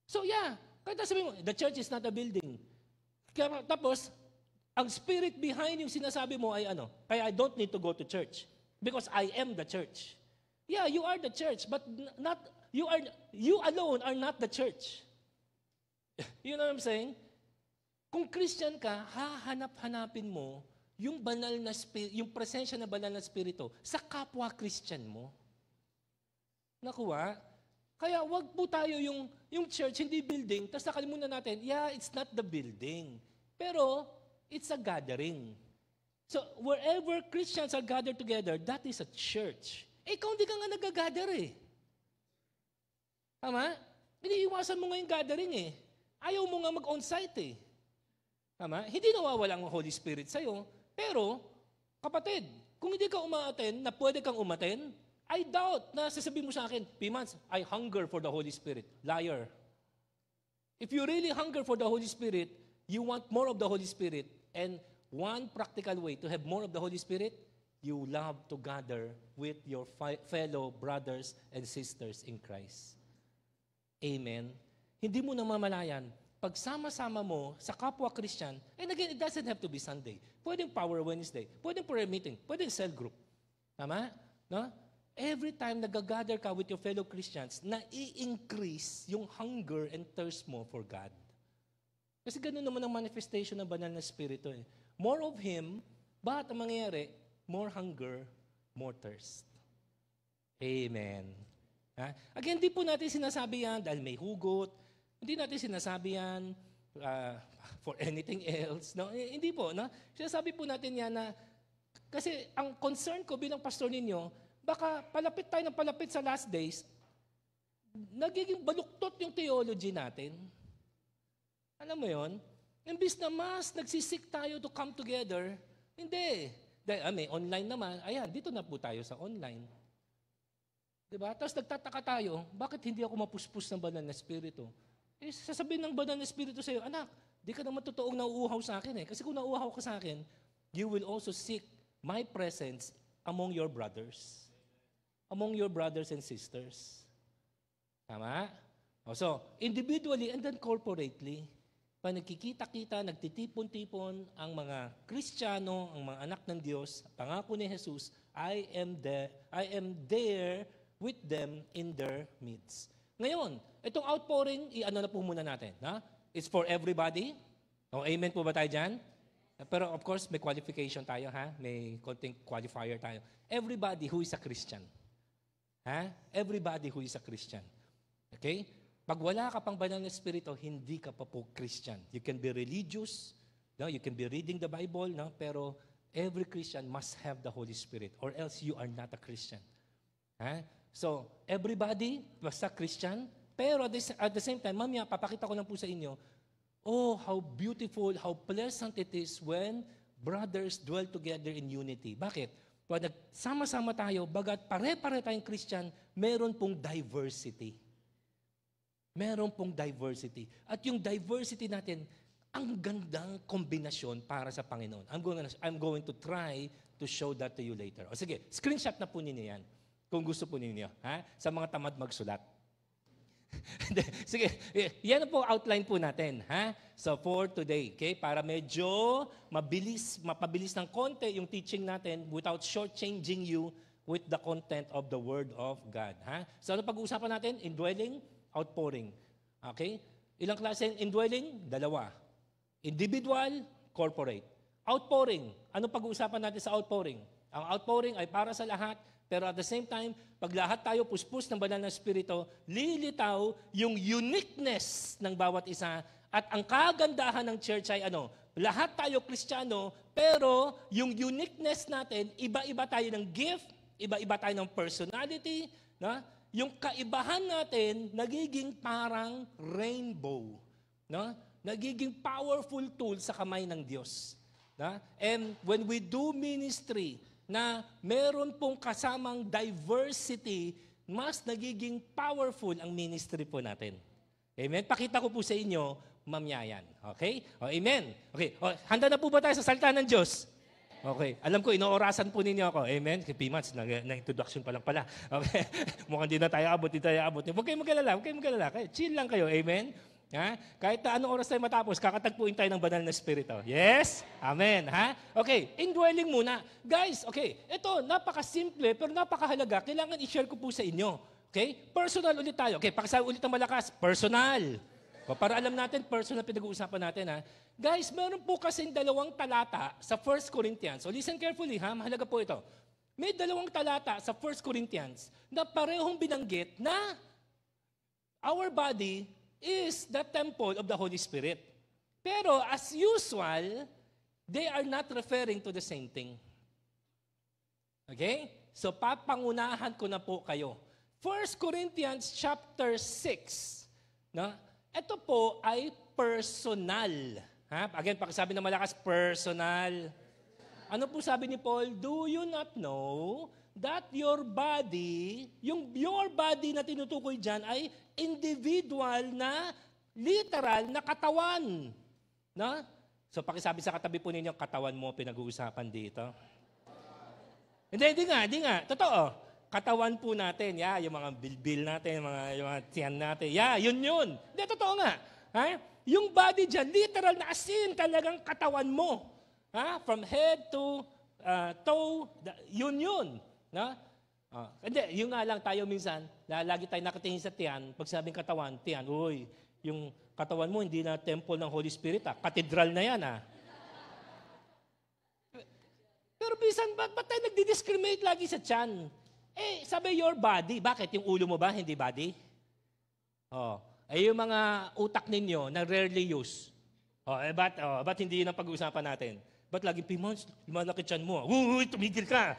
So yeah, kahit sabihin mo, the church is not a building. Kaya, tapos, ang spirit behind yung sinasabi mo ay kaya I don't need to go to church because I am the church. Yeah, you are the church, but not you alone are not the church. You know what I'm saying? Kung Christian ka, hahanap-hanapin mo yung banal na yung presensya na banal na spirito sa kapwa Christian mo. Nakuha? Kaya wag po tayo yung church, hindi building, tapos nakalimutan natin, yeah, it's not the building. Pero, it's a gathering. So, wherever Christians are gathered together, that is a church. Ikaw hindi ka nga nag-gather eh. Tama? Iniiwasan mo nga yung gathering eh. Ayaw mo nga mag-on-site eh. Tama? Hindi nawawala ang Holy Spirit sa'yo. Pero, kapatid, kung hindi ka uma-attend, na pwede kang umattend, I doubt na sasabihin mo sa akin, Pimans, I hunger for the Holy Spirit. Liar. If you really hunger for the Holy Spirit, you want more of the Holy Spirit, and one practical way to have more of the Holy Spirit, you love to gather with your fellow brothers and sisters in Christ. Amen? Hindi mo namamalayan, pag sama-sama mo sa kapwa Christian, and again, it doesn't have to be Sunday. Pwedeng Power Wednesday, pwedeng prayer meeting, pwedeng cell group. Tama? No? Every time nag-gather ka with your fellow Christians, na-i-increase yung hunger and thirst mo for God. Kasi ganoon naman ang manifestation ng banal na spirito eh. More of Him, bakit ang mangyayari? More hunger, more thirst. Amen. Ha? Again, hindi po natin sinasabi yan dahil may hugot. Hindi natin sinasabi yan for anything else. No? Hindi po. No? Sinasabi po natin yan na, kasi ang concern ko bilang pastor ninyo, baka palapit tayo ng palapit sa last days, nagiging baluktot yung theology natin. Alam mo yon? Imbis na mas nagsisik tayo to come together, hindi. Dahil may online naman, ayan, dito na po tayo sa online. Diba? Tapos nagtataka tayo, bakit hindi ako mapuspos ng banal na spirito? Eh, sasabihin ng banal na spirito sa'yo, anak, di ka naman totoong nauuhaw sa akin eh. Kasi kung nauuhaw ka sa akin, you will also seek my presence among your brothers. Among your brothers and sisters. Tama? So, individually and then corporately, pag nagkikita-kita, nagtitipon-tipon ang mga Kristiyano, ang mga anak ng Diyos, pangako ni Jesus, I am there with them in their midst. Ngayon, itong outpouring, i-ano na po muna natin. Ha? It's for everybody. O, amen po ba tayo dyan? Pero of course, may qualification tayo. Ha? May konting qualifier tayo. Everybody who is a Christian. Ha? Everybody who is a Christian. Okay? Pag wala ka pang banal na spirito, hindi ka pa po Christian. You can be religious, no? You can be reading the Bible, no? Pero every Christian must have the Holy Spirit or else you are not a Christian. Ha? So, everybody basta Christian, pero at the same time, mamaya, papakita ko lang po sa inyo, oh, how beautiful, how pleasant it is when brothers dwell together in unity. Bakit? Pag nagsama-sama tayo, bagat pare-pare tayong Christian, meron pong diversity. Meron pong diversity. At yung diversity natin, ang gandang kombinasyon para sa Panginoon. I'm going to try to show that to you later. O sige, screenshot na po ninyo yan. Kung gusto po ninyo. Ha? Sa mga tamad magsulat. Sige, yan po outline po natin. Ha? So for today, okay? Para medyo mapabilis ng konti yung teaching natin without shortchanging you with the content of the Word of God. Ha? So ano pag-uusapan natin? Indwelling, outpouring. Okay? Ilang klase indwelling? 2. Individual, corporate. Outpouring. Ano pag-uusapan natin sa outpouring? Ang outpouring ay para sa lahat, pero at the same time, pag lahat tayo puspos ng banal na spirito, lilitaw yung uniqueness ng bawat isa. At ang kagandahan ng church ay lahat tayo Kristiyano, pero yung uniqueness natin, iba-iba tayo ng gift, iba-iba tayo ng personality, na? Yung kaibahan natin, nagiging parang rainbow. No? Nagiging powerful tool sa kamay ng Diyos. No? And when we do ministry, na meron pong kasamang diversity, mas nagiging powerful ang ministry po natin. Amen? Pakita ko po sa inyo, mamaya yan. Okay? O, amen? Okay. O, handa na po ba tayo sa salita ng Diyos? Okay. Alam ko, inoorasan po ninyo ako. Amen? Kay P-Mats, na-introduction pa lang pala. Okay. Mukhang di na tayo abot, di tayo abot. Huwag kayong magkalala, huwag kayong magkalala. Chill lang kayo. Amen? Ha? Kahit na anong oras tayo matapos, kakatagpuin tayo ng banal na Espiritu. Yes? Amen. Ha? Okay, indwelling muna. Guys, okay, ito, napakasimple pero napakahalaga. Kailangan i-share ko po sa inyo. Okay? Personal ulit tayo. Okay, pakisabi ulit ng malakas. Personal. O, para alam natin, personal pinag-uusapan natin. Ha? Guys, meron po kasing 2 talata sa 1 Corinthians. So listen carefully, ha? Mahalaga po ito. May 2 talata sa 1 Corinthians na parehong binanggit na our body is the temple of the Holy Spirit. Pero as usual, they are not referring to the same thing. Okay? So papangunahan ko na po kayo. 1 Corinthians chapter 6. No? Ito po ay personal. Ha? Again, pakisabi na malakas, personal. Ano po sabi ni Paul? Do you not know that your body, yung your body na tinutukoy dyan ay individual na, literal na katawan. No? So pakisabi sa katabi po ninyo, katawan mo pinag-uusapan dito. Hindi nga. Totoo. Katawan po natin, yung mga bilbil natin, yung mga tiyan natin, yun. Hindi, totoo nga. Ha? Yung body dyan, literal na asin talagang katawan mo. Ha? From head to toe, yun. No? Hindi, yun nga lang tayo minsan, lagi tayo nakatingin sa tiyan, pag sabing katawan, tiyan, uy, yung katawan mo hindi na temple ng Holy Spirit, katedral na yan, Pero minsan, ba't tayo nagdi-discriminate lagi sa tiyan? Sabi your body, bakit? Yung ulo mo ba, hindi body? Yung mga utak ninyo na rarely use. Ba't hindi yun ang pag-uusapan natin? Ba't laging pimons, lumalaki tiyan mo? Uy, tumigil ka!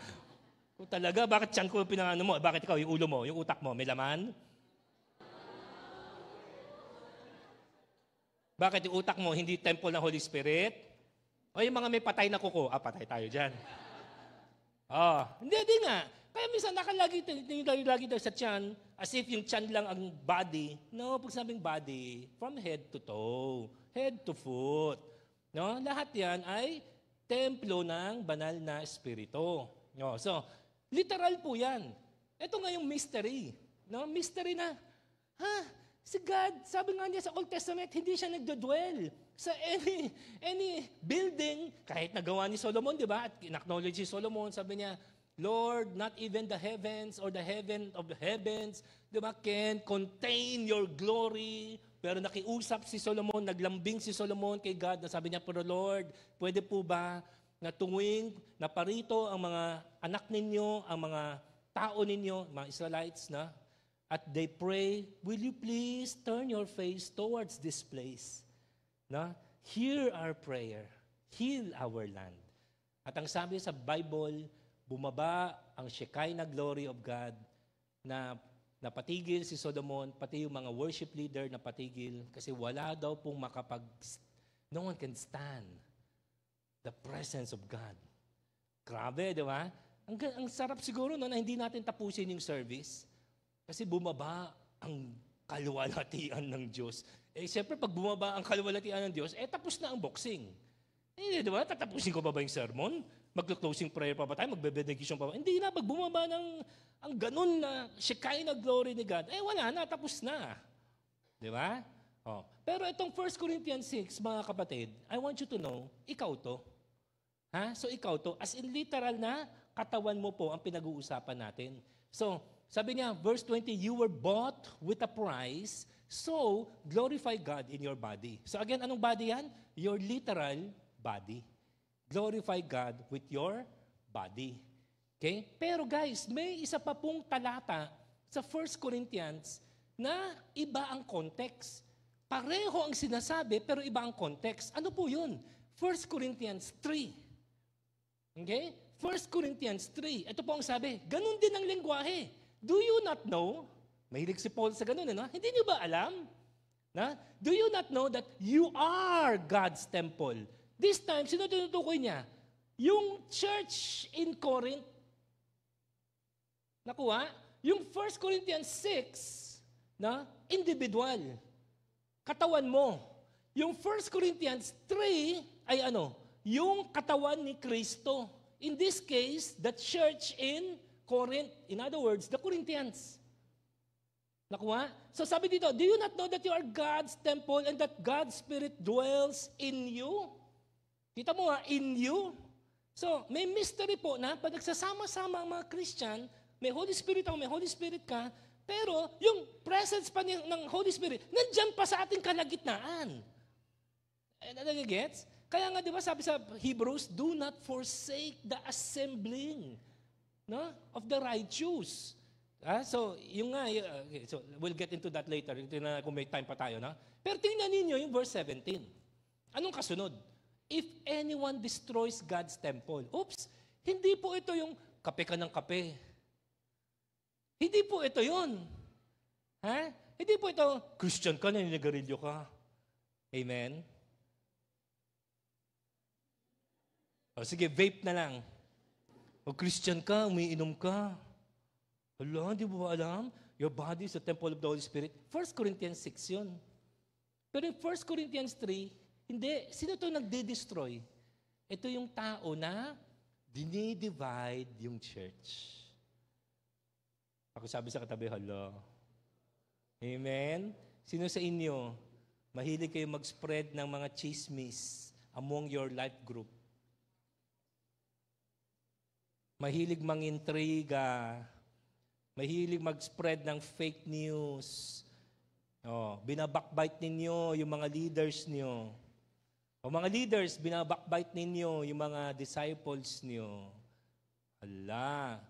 Kung talaga, bakit tiyan ko pinangano mo? Bakit ikaw, yung ulo mo, yung utak mo, may laman? Bakit yung utak mo, hindi temple ng Holy Spirit? O yung mga may patay na kuko, patay tayo dyan. Hindi nga. Kaya minsan, nakalagi tayo sa tiyan, as if yung tiyan lang ang body. No, pag sabing body, from head to toe, head to foot. No, lahat yan ay templo ng banal na Espiritu. No, so, literal po yan. Ito nga yung mystery. No? Mystery na, si God, sabi nga niya sa Old Testament, hindi siya nagdodwell sa any building, kahit nagawa ni Solomon, di ba? At in-acknowledge si Solomon, sabi niya, Lord, not even the heavens or the heaven of the heavens, di ba, can contain your glory. Pero nakiusap si Solomon, naglambing si Solomon kay God, na sabi niya, pero Lord, pwede po ba na tuwing naparito ang mga anak ninyo, ang mga tao ninyo, mga Israelites, na, at they pray, will you please turn your face towards this place? Na, hear our prayer, heal our land. At ang sabi sa Bible, bumaba ang Shekinah glory of God na napatigil si Solomon, pati yung mga worship leader napatigil kasi wala daw pong no one can stand the presence of God. Grabe, di ba? Ang sarap siguro no, na hindi natin tapusin yung service kasi bumaba ang kaluwalhatian ng Diyos. Siyempre, pag bumaba ang kaluwalhatian ng Diyos, tapos na ang boxing. Di ba? Tatapusin ko ba yung sermon? Mag-closing prayer pa ba tayo? Magbe-benediction pa ba? Hindi na. Pag bumaba ang ganun na Shekinah glory ni God, wala na. Tapos na. Di ba? Pero itong 1 Corinthians 6, mga kapatid, I want you to know, ikaw to. So ikaw to, as in literal na katawan mo po ang pinag-uusapan natin. So, sabi niya, verse 20, you were bought with a price, so glorify God in your body. So again, anong body yan? Your literal body. Glorify God with your body. Okay? Pero guys, may isa pa pong talata sa 1 Corinthians na iba ang context. Pareho ang sinasabi, pero iba ang context. Ano po yun? 1 Corinthians 3. Okay? 1 Corinthians 3. Ito po ang sabi, ganun din ang lengguwahe. Do you not know? Mahilig si Paul sa ganun, no? Hindi niyo ba alam? Do you not know that you are God's temple? This time, sino tinutukoy niya? Yung church in Corinth. Nakuha? Yung 1 Corinthians 6, individual. Katawan mo. Yung 1 Corinthians 3 ay ano? Yung katawan ni Kristo. In this case, the church in Corinth. In other words, the Corinthians. Nakuha? So sabi dito, do you not know that you are God's temple and that God's Spirit dwells in you? Kita mo in you? So, may mystery po na pag nagsasama-sama ang mga Christian, may Holy Spirit ako, may Holy Spirit ka, pero yung presence pa ng Holy Spirit, nandyan pa sa ating kalagitnaan. Nagigets? Kaya nga, di ba, sabi sa Hebrews, do not forsake the assembling of the righteous. So, yung nga, okay, so we'll get into that later, kung may time pa tayo. Pero tingnan ninyo yung verse 17. Anong kasunod? If anyone destroys God's temple. Oops, hindi po ito yung kape ka ng kape. Hindi po ito yun. Hindi po ito, Christian ka, naninigarilyo ka. Amen? O sige, vape na lang. O Christian ka, umiinom ka. Hala, di mo ba alam? Your body is the temple of the Holy Spirit. 1 Corinthians 6 yun. Pero in 1 Corinthians 3, hindi. Sino ito nagde-destroy? Ito yung tao na dinidivide yung church. Ako sabi sa katabi, hala. Amen? Sino sa inyo, mahilig kayo mag-spread ng mga chismis among your life group? Mahilig mangintriga. Mahilig mag-spread ng fake news. Binabakbite ninyo yung mga leaders nyo. O mga leaders, binabakbite ninyo yung mga disciples nyo. Hala,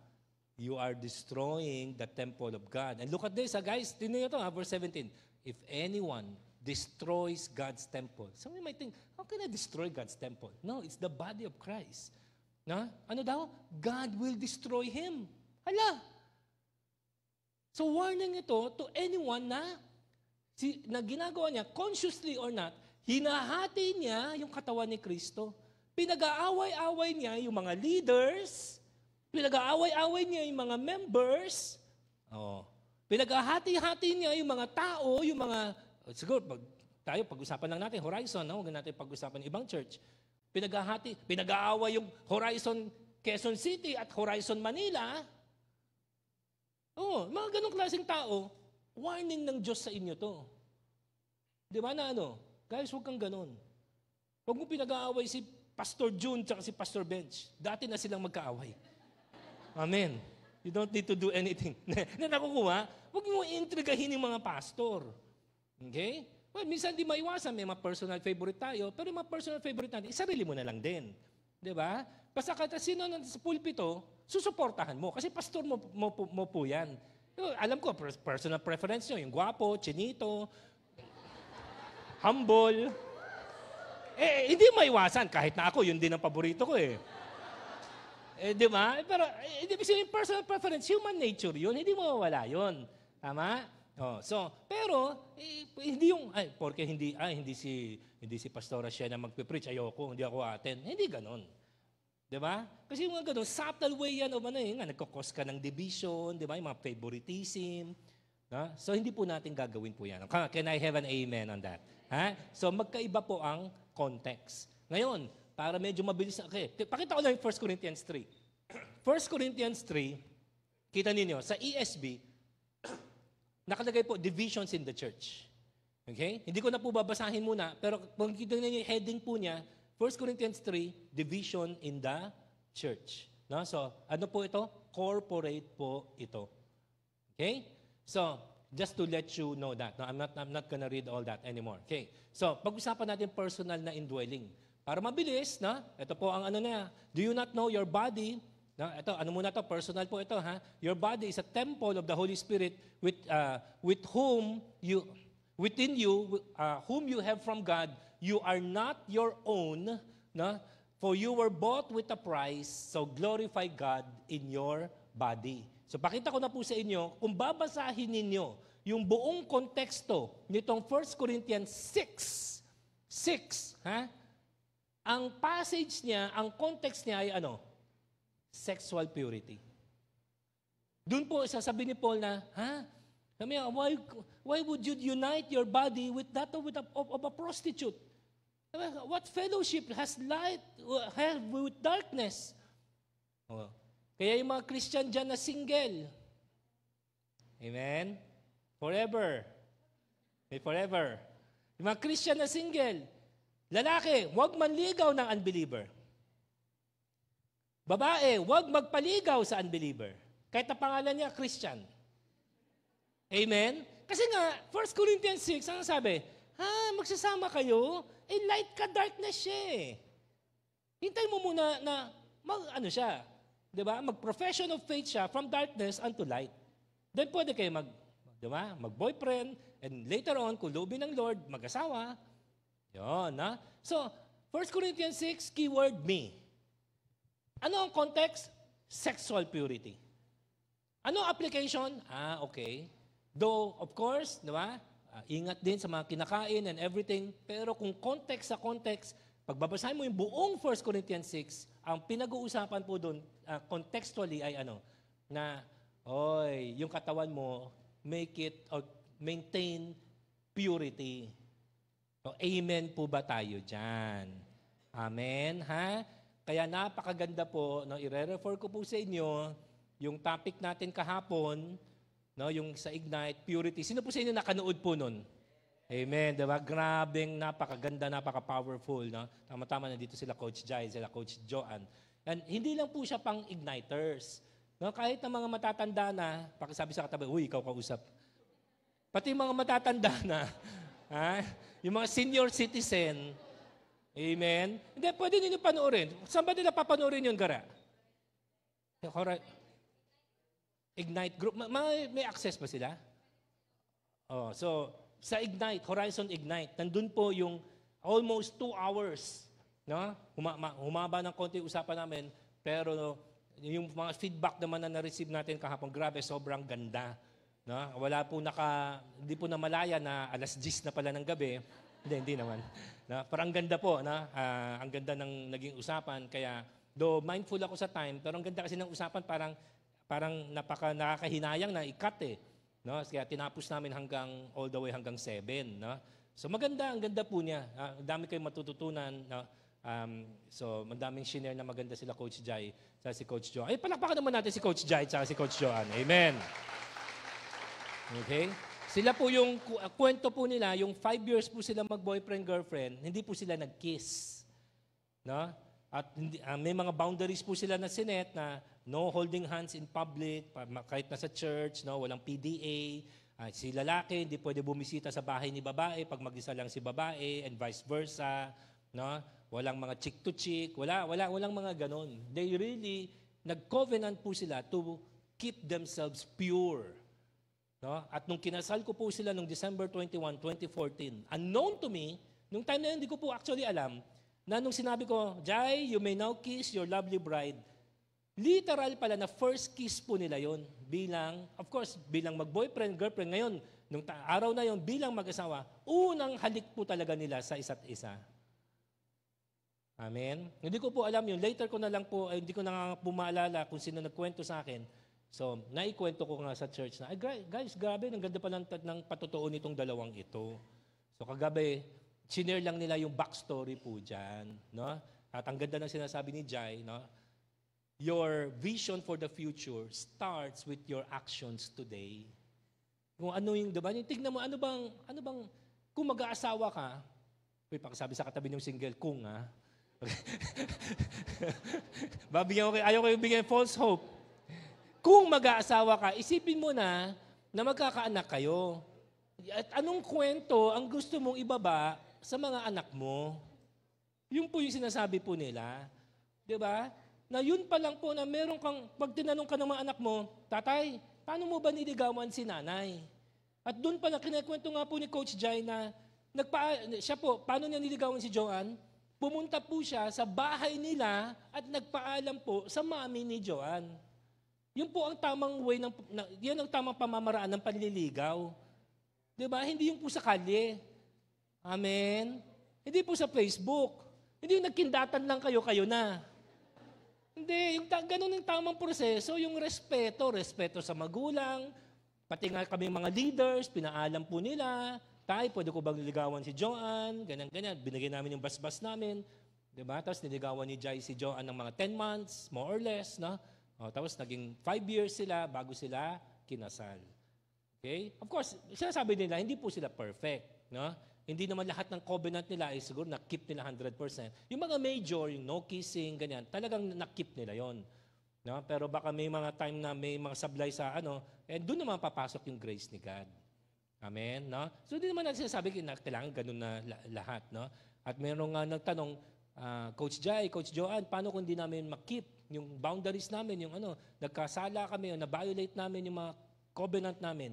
you are destroying the temple of God. And look at this, guys. Tingnan nyo ito, verse 17. If anyone destroys God's temple. Somebody might think, how can I destroy God's temple? No, it's the body of Christ. Ano daw? God will destroy him. Hala. So warning ito to anyone na ginagawa niya, consciously or not, hinahati niya yung katawan ni Kristo. Pinag-aaway-away niya yung mga leaders, pinag-aaway-away niya yung mga members, pinag-ahati-hati niya yung mga tao, yung mga, siguro, pag-usapan lang natin, Horizon, huwag natin pag-usapan ng ibang church. Pinag-aaway yung Horizon Quezon City at Horizon Manila. Mga ganong klaseng tao, warning ng Diyos sa inyo to. Di ba na Guys, huwag kang ganun. Huwag mo pinag-aaway si Pastor June at si Pastor Bench. Dati na silang magkaaway. Amen. You don't need to do anything. Nakukuha, huwag mo intrigahin yung mga pastor. Okay? Well, minsan di maiwasan, may mga personal favorite tayo, pero yung mga personal favorite natin, isarili mo na lang din. Di ba? Basta kahit sino sa pulpito, susuportahan mo. Kasi pastor mo po yan. Alam ko, personal preference nyo, yung gwapo, chinito, humble. Hindi maiwasan. Kahit na ako, yun din ang paborito ko di ba? Pero, yung personal preference, human nature yun. Hindi mawawala yun. Tama? Pero, hindi yung, porque hindi si Pastora siya na magpipreach, ayoko, hindi ako attend. Hindi ganon. Di ba? Kasi yung mga ganon, subtle way yan, nagkakos ka ng division, di ba? Yung mga favoritism. So, hindi po natin gagawin po yan. Can I have an amen on that? So, magkaiba po ang context. Ngayon, para medyo mabilis. Okay, pakita ko lang yung 1 Corinthians 3. 1 Corinthians 3, kita ninyo, sa ESV, nakalagay po, divisions in the church. Okay? Hindi ko na po babasahin muna, pero kung kita ninyo yung heading po niya, 1 Corinthians 3, division in the church. So, ano po ito? Corporate po ito. Okay? So, just to let you know that. No, I'm not gonna read all that anymore. Okay. So, pag-usapan natin personal na indwelling. Para mabilis, ito po ang do you not know your body, ito, muna to, personal po ito, Your body is a temple of the Holy Spirit with whom you have from God. You are not your own, for you were bought with a price, so glorify God in your body. So pakita ko na po sa inyo, kung babasahin ninyo yung buong konteksto nitong 1 Corinthians 6, ang passage niya, ang context niya ay sexual purity. Doon po sasabi ni Paul na, why would you unite your body with that of a prostitute? What fellowship has light with darkness? Kaya yung mga Christian dyan na single, amen? Forever. May forever. Yung mga Christian na single, lalaki, huwag manligaw ng unbeliever. Babae, huwag magpaligaw sa unbeliever. Kahit na pangalan niya, Christian. Amen? Kasi nga, 1 Corinthians 6, ang sabi, magsasama kayo, light ka, darkness siya eh. Hintay mo muna na, di ba? Mag-profession of faith siya from darkness unto light. Then pwede kayo mag-boyfriend, and later on, kung loobin ng Lord, mag-asawa. Yun, ha? So, 1 Corinthians 6, keyword me. Ano ang context? Sexual purity. Ano application? Okay. Though, of course, di ba? Ingat din sa mga kinakain and everything. Pero kung context sa context, pagbabasahin mo yung buong 1 Corinthians 6, ang pinag-uusapan po doon, contextually ay yung katawan mo, maintain purity. So, amen po ba tayo dyan? Amen, ha? Kaya napakaganda po, i-refer ko po sa inyo, yung topic natin kahapon, yung sa Ignite, purity. Sino po sa inyo nakanood po nun? Amen, diba? Grabing napakaganda, napaka-powerful. No? Tama-tama na dito sila Coach Jai, sila Coach Joanne. And hindi lang po siya pang igniters. No? Kahit na mga matatanda na, pakisabi sa katabi, ikaw kausap. Pati yung mga matatanda na, yung mga senior citizen, amen? Hindi, pwede ninyo panoorin. Saan ba nila papanoorin yun, Gara? Ignite group. May access ba sila? So, sa Ignite, Horizon Ignite, nandun po yung almost 2 hours. No? Humaba ng konti usapan namin, pero yung mga feedback naman na na-receive natin kahapon, grabe, sobrang ganda. No? Hindi po namalaya na alas 10 na pala ng gabi. Hindi naman. No? Parang ang ganda po, ang ganda ng naging usapan. Kaya, though mindful ako sa time, pero ang ganda kasi ng usapan, parang nakakahinayang na ikat eh. No? Kaya tinapos namin all the way hanggang 7. No? So maganda, ang ganda po niya. Ang dami kayong matututunan. No? So madaming shinare na maganda sila Coach Jai at si Coach Jo. Palakpakan naman natin si Coach Jai at si Coach Joanne. Amen. Okay? Sila po yung kwento po nila, yung 5 years po sila mag-boyfriend-girlfriend, hindi po sila nag-kiss. No? At may mga boundaries po sila na sinet na no holding hands in public, kahit nasa church, no, walang PDA. Si lalaki, hindi pwede bumisita sa bahay ni babae pag mag-isa lang si babae and vice versa. No? Walang mga chick-to-chick, walang mga ganon. They really, nag-covenant po sila to keep themselves pure. No? At nung kinasal ko po sila nung December 21, 2014, unknown to me, nung time na yun, hindi ko po actually alam, na nung sinabi ko, Jai, you may now kiss your lovely bride, literal pala na first kiss po nila yon bilang, of course, bilang mag-boyfriend, girlfriend ngayon, nung araw na yon bilang mag-asawa, unang halik po talaga nila sa isa't isa. Amen? Hindi ko po alam yun. Later ko na lang po, hindi ko na nga po maalala kung sino nagkwento sa akin. So, naikwento ko nga sa church na, guys, grabe, ang ganda pa ng patotoo nitong dalawang ito. So, kagabi, sinare lang nila yung backstory po dyan. No? At ang ganda ng sinasabi ni Jai, no? Your vision for the future starts with your actions today. Kung ano yung, diba? Tignan mo, ano bang, kung mag-aasawa ka, pakisabi sa katabi ng single, ayaw ko yung bigyan false hope. Kung mag-aasawa ka, isipin mo na magkakaanak kayo. At anong kwento ang gusto mong ibaba sa mga anak mo? Yun po yung sinasabi po nila. Diba? Na yun pa lang po na meron kang, pag tinanong ka ng mga anak mo, tatay, paano mo ba niligawan si nanay? At doon pala, kinakwento nga po ni Coach Jai na, siya po, paano niya niligawan si Joanne? Pumunta po siya sa bahay nila at nagpaalam po sa mami ni Joanne. Yun po ang tamang way, yan ang tamang pamamaraan ng panliligaw. Diba? Hindi yung po sa kalye. Amen? Hindi po sa Facebook. Hindi yung nagkindatan lang kayo na. Hindi, ganun yung tamang proseso, yung respeto sa magulang, pati nga kami mga leaders, pinaalam po nila, tay, pwede ko bang niligawan si Joanne, ganyan, binigay namin yung basbas namin, diba? Tapos niligawan ni Jai si Joanne ng mga 10 months, more or less, no? Tapos naging 5 years sila bago sila kinasal. Okay? Of course, sinasabi nila, hindi po sila perfect. No? Hindi naman lahat ng covenant nila ay siguro na-keep nila 100%. Yung mga major, yung no kissing, ganyan, talagang na-keep nila yon. No? Pero baka may mga time na may mga sablay sa doon naman papasok yung grace ni God. Amen? No? So, hindi naman natin sinasabi na kailangan ganun na lahat. No? At mayroong nagtanong, Coach Jai, Coach Joanne, paano kung hindi namin makip yung boundaries namin, yung nagkasala kami, o na-violate namin yung mga covenant namin.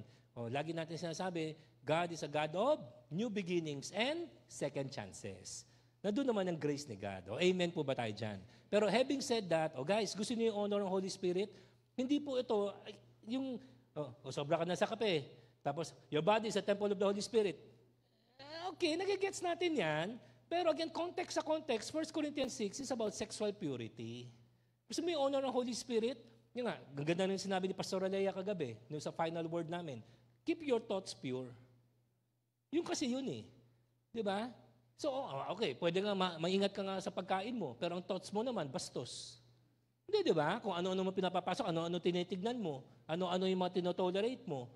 Lagi natin sinasabi, God is a God of new beginnings and second chances. Na doon naman ang grace ni God. Amen po ba tayo dyan? Pero having said that, guys, gusto niyo yung honor ng Holy Spirit? Hindi po ito, yung, sobra ka na sa kape. Tapos, your body is a temple of the Holy Spirit. Okay, nagigets natin yan. Pero again, context sa context, 1 Corinthians 6 is about sexual purity. Gusto mo yung honor ng Holy Spirit? Yung nga, ganda na yung sinabi ni Pastor Alea kagabi, sa final word namin. Keep your thoughts pure. Yung kasi yun eh. Di ba? So, okay, pwede nga maingat ka nga sa pagkain mo, pero ang thoughts mo naman, bastos. Hindi, di ba? Kung ano-ano mo pinapapasok, ano-ano tinitignan mo, ano-ano yung mga tinotolerate mo.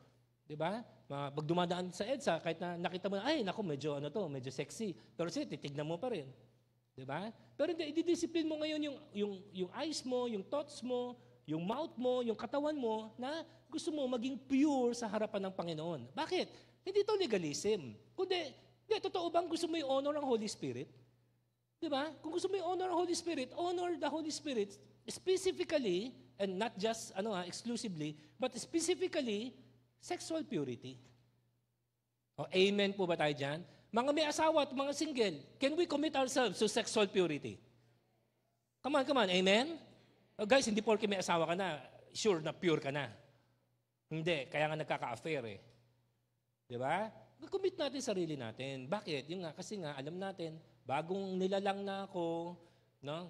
Di ba? Pag dumadaan sa EDSA, kahit na nakita mo, ay, naku, medyo sexy. Pero sige, titignan mo pa rin. Di ba? Pero hindi, i-discipline mo ngayon yung eyes mo, yung thoughts mo, yung mouth mo, yung katawan mo, na gusto mo maging pure sa harapan ng Panginoon. Bakit? Hindi ito legalism. Kundi, totoo bang gusto mo yung honor ng Holy Spirit? Di ba? Kung gusto mo yung honor ng Holy Spirit, honor the Holy Spirit specifically, and not just exclusively, but specifically, sexual purity. Amen po ba tayo dyan? Mga may asawa at mga single, can we commit ourselves to sexual purity? Come on, amen? Guys, hindi porke may asawa ka na, sure na pure ka na. Hindi, kaya nga nagkaka-affair eh. Di ba? Commit natin sarili natin. Bakit? Kasi alam natin, bagong nilalang na ako,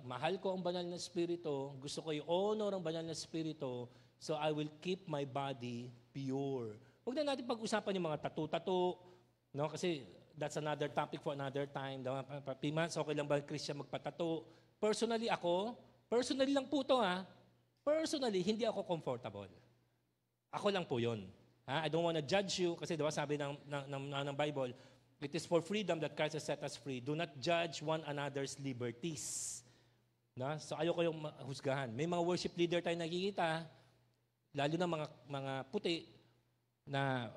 mahal ko ang banal na spirito, gusto ko yung honor ang banal na spirito, so I will keep my body pure. Huwag na natin pag-usapan yung mga tattoo-tattoo, kasi that's another topic for another time. Pimans, okay lang ba Christian magpatattoo? Personally lang po ito personally, hindi ako comfortable. Ako lang po yun. I don't want to judge you, kasi diba sabi ng Bible, it is for freedom that Christ has set us free. Do not judge one another's liberties. So ayoko yung husgahan. May mga worship leader tayo nakikita, lalo na mga puti na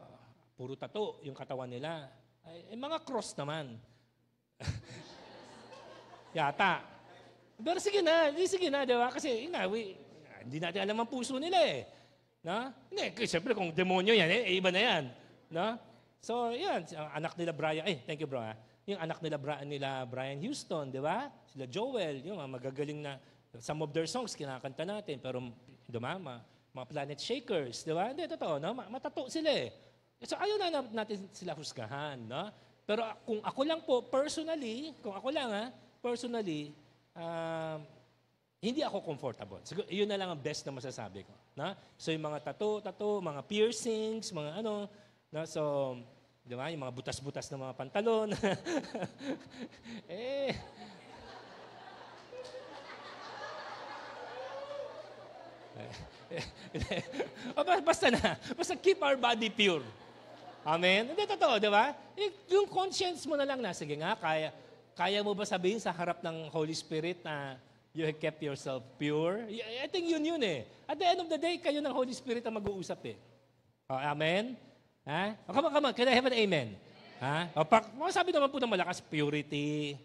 puro tattoo yung katawan nila. Ay mga cross naman. Yata. Pero sige na, di ba? Kasi hindi natin alam ang puso nila eh. Hindi, siyempre kung demonyo yan, iba na yan. So, yan, anak nila Brian, thank you bro yung anak nila Brian Houston, di ba? Sila Joel, yung magagaling na, some of their songs kinakanta natin, pero, di ba, mga Planet Shakers, di ba? Hindi, totoo, matato sila eh. So, ayaw na natin sila husgahan, Pero kung ako lang po, personally, hindi ako comfortable. Siguro, yun na lang ang best na masasabi ko. So, yung mga tattoo, mga piercings, mga so, di ba, yung mga butas-butas na mga pantalon. Basta keep our body pure. Amen? Hindi, totoo, di ba? Yung conscience mo na lang sige nga, kaya mo ba sabihin sa harap ng Holy Spirit na you have kept yourself pure? I think yun eh. At the end of the day, kayo ng Holy Spirit ang mag-uusap eh. Amen? Come on. Can I have an amen? Sabi naman po ng malakas, purity.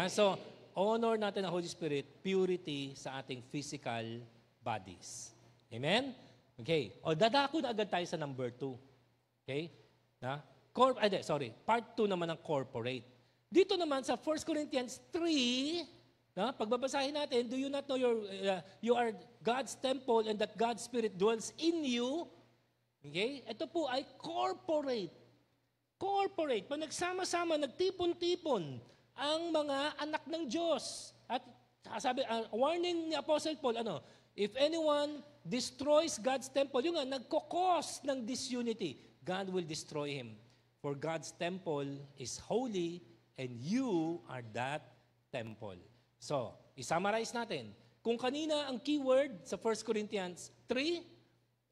So, honor natin ang Holy Spirit, purity sa ating physical bodies. Amen? Okay. Dadako na agad tayo sa number 2. Okay? Part 2 naman ng corporate. Dito naman sa 1 Corinthians 3, pagbabasahin natin, do you not know you are God's temple and that God's Spirit dwells in you? Okay? Ito po ay corporate. Corporate. Pag nagsama-sama, nagtipon-tipon ang mga anak ng Diyos. At sabi, warning ni Apostle Paul, if anyone destroys God's temple, yung nagkokos ng disunity, God will destroy him. For God's temple is holy and you are that temple. So, i-summarize natin. Kung kanina ang keyword sa 1 Corinthians 3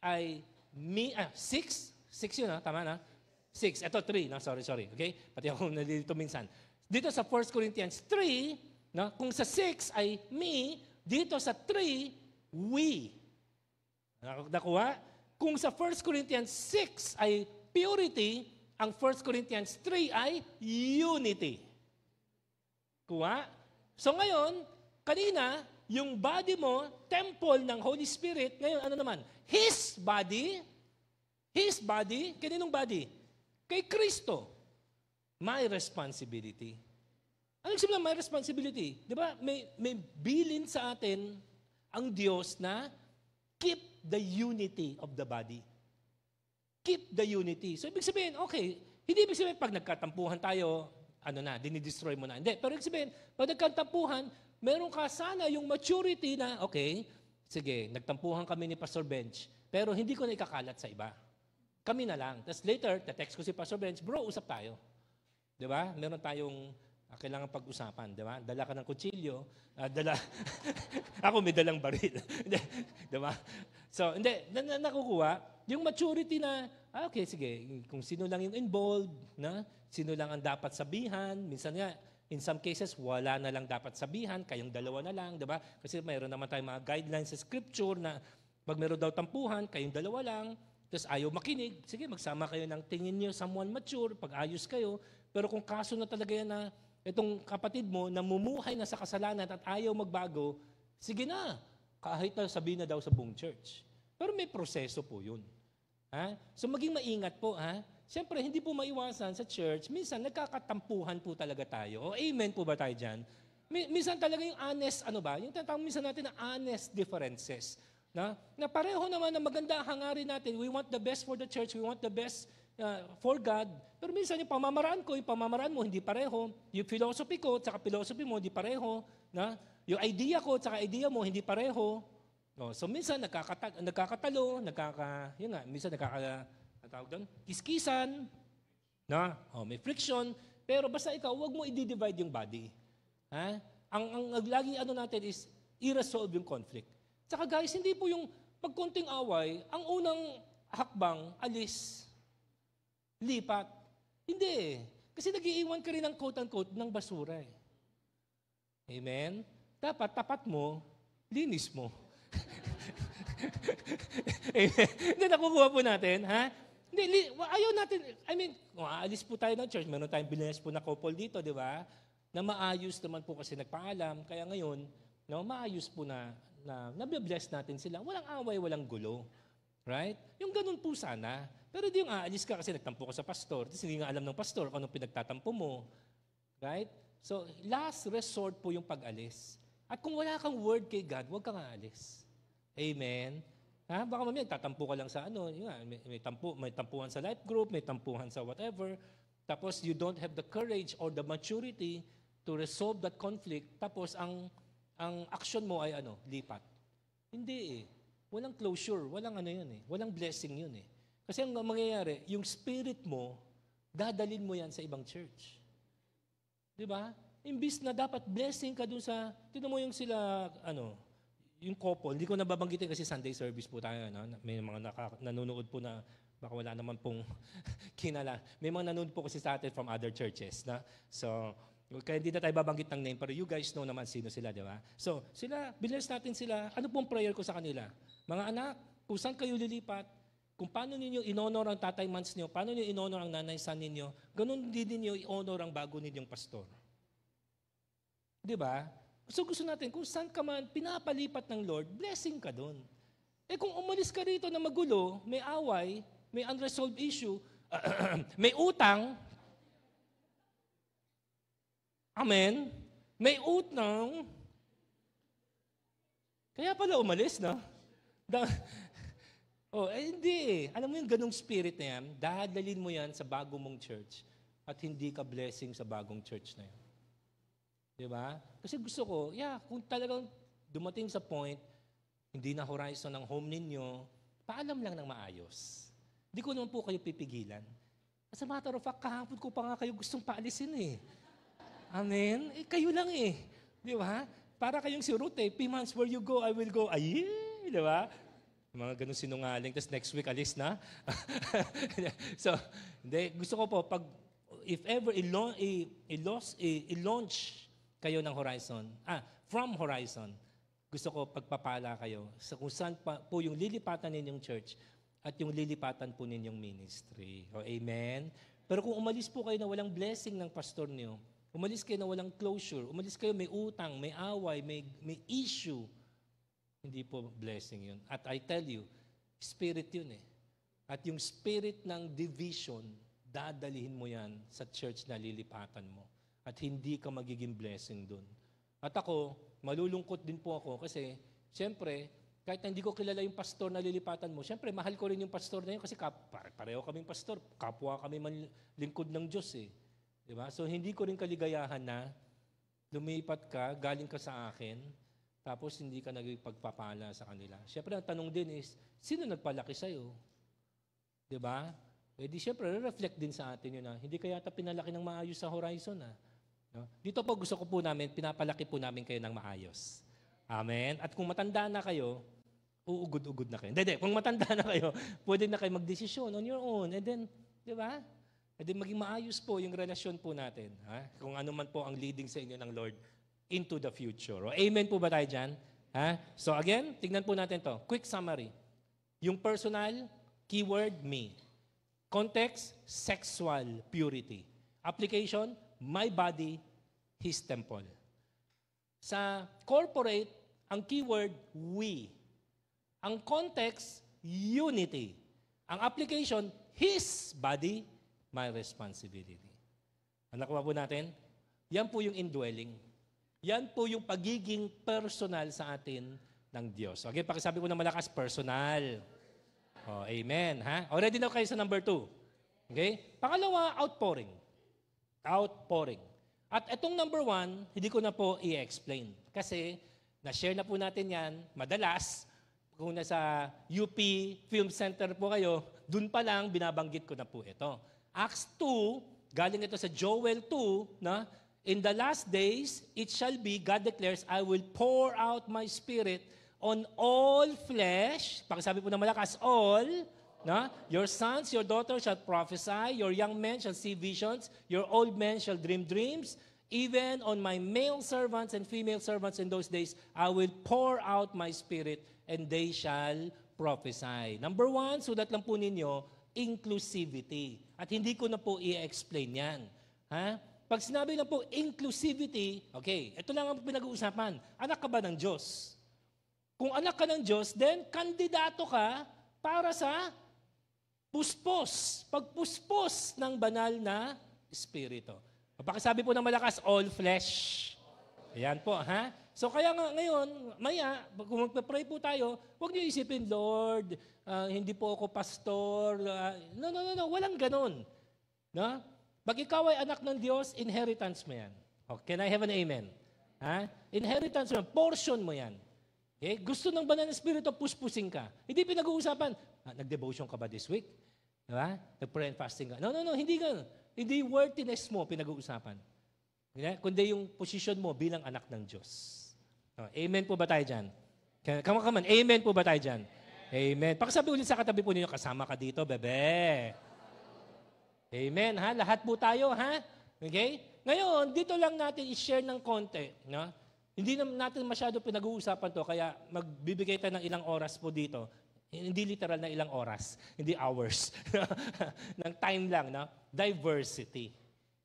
ay 6, 6 yun, tama na? 6. Ito, 3. No? Sorry. Okay? Pati ako nalilito minsan. Dito sa 1 Corinthians 3, no? Kung sa 6 ay me, dito sa 3, we. Nakuha? Kung sa 1 Corinthians 6 ay purity, ang 1 Corinthians 3 ay unity. Kuha? So ngayon, kanina, yung body mo, temple ng Holy Spirit, ngayon ano naman? His body, kaninong body? Kay Kristo. My responsibility. Ano sabihin my responsibility? Di ba? May bilin sa atin ang Diyos na keep the unity of the body. Keep the unity. So, ibig sabihin, okay, hindi ibig sabihin pag nagkatampuhan tayo, dinidestroy mo na. Hindi. Pero ibig sabihin, pag nagkatampuhan, meron ka sana yung maturity na, okay, sige, nagtampuhan kami ni Pastor Bench, pero hindi ko na ikakalat sa iba. Kami na lang. Tapos later, text ko si Pastor Bench, bro, usap tayo. Di ba? Meron tayong kailangan pag-usapan, di ba? Dala ka ng kutsilyo, ako may dalang baril. Di ba? So, hindi, nakukuha, yung maturity na, okay, sige, kung sino lang yung involved, sino lang ang dapat sabihan, minsan nga, in some cases, wala na lang dapat sabihan, kayong dalawa na lang, di ba? Kasi mayroon naman tayong mga guidelines sa scripture na pag meron daw tampuhan, kayong dalawa lang, tapos ayaw makinig, sige, magsama kayo ng tingin nyo, someone mature, pag-ayos kayo, pero kung kaso na talaga yan na itong kapatid mo namumuhay na sa kasalanan at ayaw magbago, sige na, kahit na sabihin na daw sa buong church. Pero may proseso po yun. Ha? So maging maingat po. Ha? Siyempre, hindi po maiwasan sa church, minsan nagkakatampuhan po talaga tayo. O amen po ba tayo dyan? Minsan talaga yung honest, yung tatawag minsan natin na honest differences. Na pareho naman na maganda hangarin natin. We want the best for the church. We want the best for God. Pero minsan yung pamamaraan ko, yung pamamaraan mo, hindi pareho. Yung philosophy ko, tsaka philosophy mo, hindi pareho. Yung idea ko, tsaka idea mo, hindi pareho. So minsan nagkakatalo, minsan kiskisan, may friction. Pero basta ikaw, huwag mo i-divide yung body. Ha? Ang laging natin is i-resolve yung conflict. Tsaka guys, hindi po yung pagkunting away, ang unang hakbang, alis, lipat. Hindi. Kasi nag-iiwan ka rin ng quote-unquote ng basura. Amen? Dapat tapat mo, linis mo. Amen? Hindi, nakukuha po natin, ha? Hindi, ayaw natin, kung aalis po tayo ng church, meron tayong binas po na couple dito, di ba? Na maayos naman po kasi nagpaalam. Kaya ngayon, maayos po na nabibless natin sila. Walang away, walang gulo. Right? Yung ganun po sana. Pero di yung aalis ka kasi nagtampo ka sa pastor. Tapos hindi nga alam ng pastor kung anong pinagtatampo mo. Right? So, last resort po yung pag-alis. At kung wala kang word kay God, huwag kang aalis. Amen? Ha? Baka mamaya, tatampo ka lang sa may tampuhan sa life group, may tampuhan sa whatever. Tapos, you don't have the courage or the maturity to resolve that conflict. Tapos, ang action mo ay lipat. Hindi eh. Walang closure, walang yun eh. Walang blessing yun eh. Kasi ang mangyayari, yung spirit mo, dadalin mo yan sa ibang church. Di ba? Imbis na dapat blessing ka dun sa, tinan mo yung sila, yung couple, hindi ko nababanggitin kasi Sunday service po tayo, may mga nanonood po na, baka wala naman pong kinala. May mga nanonood po kasi sa atin from other churches. So, kaya hindi na tayo babanggit ng name, pero you guys know naman sino sila, di ba? So, bless natin sila. Ano pong prayer ko sa kanila? Mga anak, kung saan kayo lilipat, kung paano ninyo in-honor ang tatay mans niyo, paano ninyo in-honor ang nanay san ninyo, ganun din ninyo i-honor ang bago ninyong pastor. Di ba? So gusto natin, kung saan ka man pinapalipat ng Lord, blessing ka doon. Kung umalis ka rito na magulo, may away, may unresolved issue, may utang, amen, may utang, kaya pala umalis, no? Hindi. Alam mo yung ganong spirit na yan, dadalhin mo yan sa bago mong church at hindi ka blessing sa bagong church na yan. Di ba? Kasi gusto ko, kung talagang dumating sa point, hindi na horizon ng home ninyo, paalam lang ng maayos. Hindi ko naman po kayo pipigilan. As a matter of fact, kahapon ko pa nga kayo gustong paalisin eh. Amen? Kayo lang eh. Di ba? Para kayong si Ruth eh, P-months where you go, I will go. Ay, di ba? Mga ganun sinungaling, tapos next week alis na. So, hindi, gusto ko po, if ever i-launch kayo ng Horizon, from Horizon, gusto ko pagpapala kayo sa kung saan po yung lilipatan ninyong church at yung lilipatan po ninyong ministry. Amen? Pero kung umalis po kayo na walang blessing ng pastor niyo, umalis kayo na walang closure, umalis kayo may utang, may away, may issue, hindi po blessing yun. At I tell you, spirit yun eh. At yung spirit ng division, dadalihin mo yan sa church na lilipatan mo. At hindi ka magiging blessing dun. At ako, malulungkot din po ako kasi, siyempre, kahit hindi ko kilala yung pastor na lilipatan mo, siyempre, mahal ko rin yung pastor na yun kasi pareho kaming pastor, kapwa kami lingkod ng Diyos eh. Diba? So, hindi ko rin kaligayahan na lumipat ka, galing ka sa akin, tapos hindi ka nagpagpapala sa kanila. Siyempre, ang tanong din is, sino nagpalaki sa'yo? Diba? Eh di siyempre, reflect din sa atin yun na, hindi kaya pinalaki ng maayos sa Horizon No? Dito po gusto ko po namin, pinapalaki po namin kayo ng maayos. Amen? At kung matanda na kayo, uugod-ugod na kayo. Hindi, kung matanda na kayo, pwede na kayo magdesisyon on your own. And then, di ba? And then maging maayos po yung relasyon po natin. Kung ano man po ang leading sa inyo ng Lord into the future. Amen po ba tayo dyan? So again, tignan po natin to. Quick summary. Yung personal, keyword, me. Context, sexual purity. Application, my body, His temple. Sa corporate, ang keyword, we. Ang context, unity. Ang application, His body, my responsibility. Nakuha po natin? Yan po yung indwelling. Yan po yung pagiging personal sa atin ng Diyos. Okay, pakisabi ko na malakas, personal. Amen. Already na kayo sa number 2. Okay? Pangalawa, outpouring. Outpouring. At itong number 1, hindi ko na po i-explain. Kasi, na-share na po natin yan, madalas, kung nasa UP Film Center po kayo, dun pa lang, binabanggit ko na po ito. Acts 2, galing ito sa Joel 2, na, in the last days, it shall be, God declares, I will pour out my spirit on all flesh. Pakisabi po na malakas, all. Your sons, your daughters shall prophesy, your young men shall see visions, your old men shall dream dreams. Even on my male servants and female servants in those days, I will pour out my spirit and they shall prophesy. Number 1, sulat lang po ninyo, inclusivity. At hindi ko na po i-explain yan. Pag sinabi na po inclusivity, okay, ito lang ang pinag-uusapan. Anak ka ba ng Diyos? Kung anak ka ng Diyos, then kandidato ka para sa puspos. Pagpuspos ng banal na Espiritu. Pakisabi po ng malakas, all flesh. Ayan po, So kaya nga ngayon, maya, kung magpe-pray po tayo, huwag niyo isipin, Lord, hindi po ako pastor. No, walang ganun. Pag ikaw ay anak ng Diyos, inheritance mo yan. Can I have an amen? Inheritance mo yan, portion mo yan. Okay? Gusto ng banal na Espiritu, puspusin ka. Hindi pinag-uusapan, nag-devotion ka ba this week? Diba? Nag-pray and fasting ka. No, hindi ganun. Hindi worthiness mo pinag-uusapan. Kundi yung position mo bilang anak ng Diyos. Amen po ba tayo dyan? Come on. Amen po ba tayo dyan? Amen. Pakisabi ulit sa katabi po ninyo, kasama ka dito, bebe. Amen, Lahat po tayo, Okay? Ngayon, dito lang natin i-share ng konti, Hindi natin masyado pinag-uusapan to, kaya magbibigay tayo ng ilang oras po dito. Hindi literal na ilang oras, hindi hours. ng time lang, Diversity.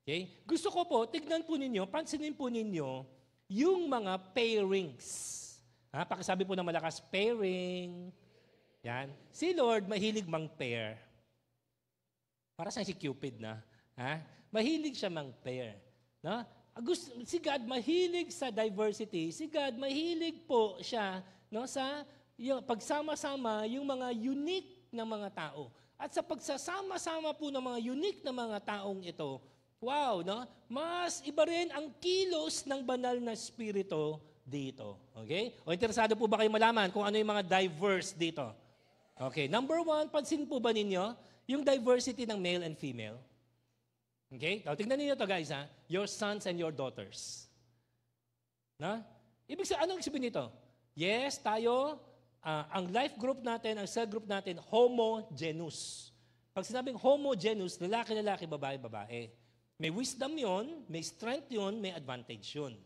Okay? Gusto ko po, tignan po ninyo, pansinin po ninyo, yung mga pairings. Pakisabi po ng malakas, pairing. Yan. Si Lord, mahilig mang-pair. Para sa si Cupid na. Mahilig siya mang-pair. Si God mahilig sa diversity. Si God mahilig po siya sa yung pagsama-sama yung mga unique na mga tao. At sa pagsasama-sama po ng mga unique na mga taong ito, wow, mas iba rin ang kilos ng banal na Espiritu dito. Okay? O interesado po ba kayo malaman kung ano yung mga diverse dito? Okay, number 1, pansin po ba ninyo yung diversity ng male and female? Okay? Tingnan niyo to guys, Your sons and your daughters. Anong sabihin nito? Yes, tayo ang life group natin, ang cell group natin, homogeneous. Pag sinabing homogeneous, lalaki-lalaki, babae-babae. May wisdom yon, may strength yon, may advantage yun.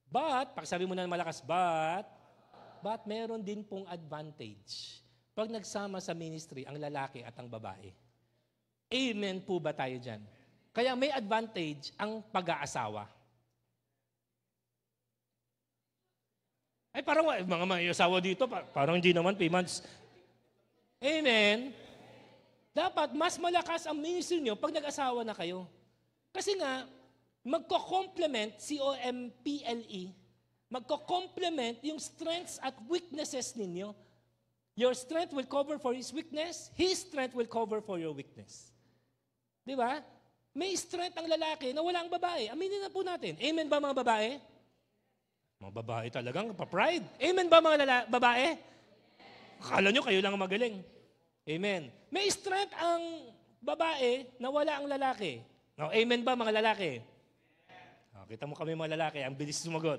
But, pag sabi mo na malakas, but meron din pong advantage. Pag nagsama sa ministry, ang lalaki at ang babae. Amen po ba tayo dyan? Kaya may advantage ang pag-aasawa. Ay, parang mga may asawa dito, parang hindi naman, payments. Amen. Dapat mas malakas ang ministry nyo pag nag-asawa na kayo. Kasi nga, magko-complement, C-O-M-P-L-E, magko-complement yung strengths at weaknesses ninyo. Your strength will cover for his weakness, his strength will cover for your weakness. Di ba? May strength ang lalaki na wala ang babae. Aminin na po natin. Amen ba mga babae? Mga babae talagang pa-pride. Amen ba mga babae? Akala nyo kayo lang ang magaling. Amen. May strength ang babae na wala ang lalaki. Now, amen ba mga lalaki? Kita mo kami mga lalaki, ang bilis sumagot.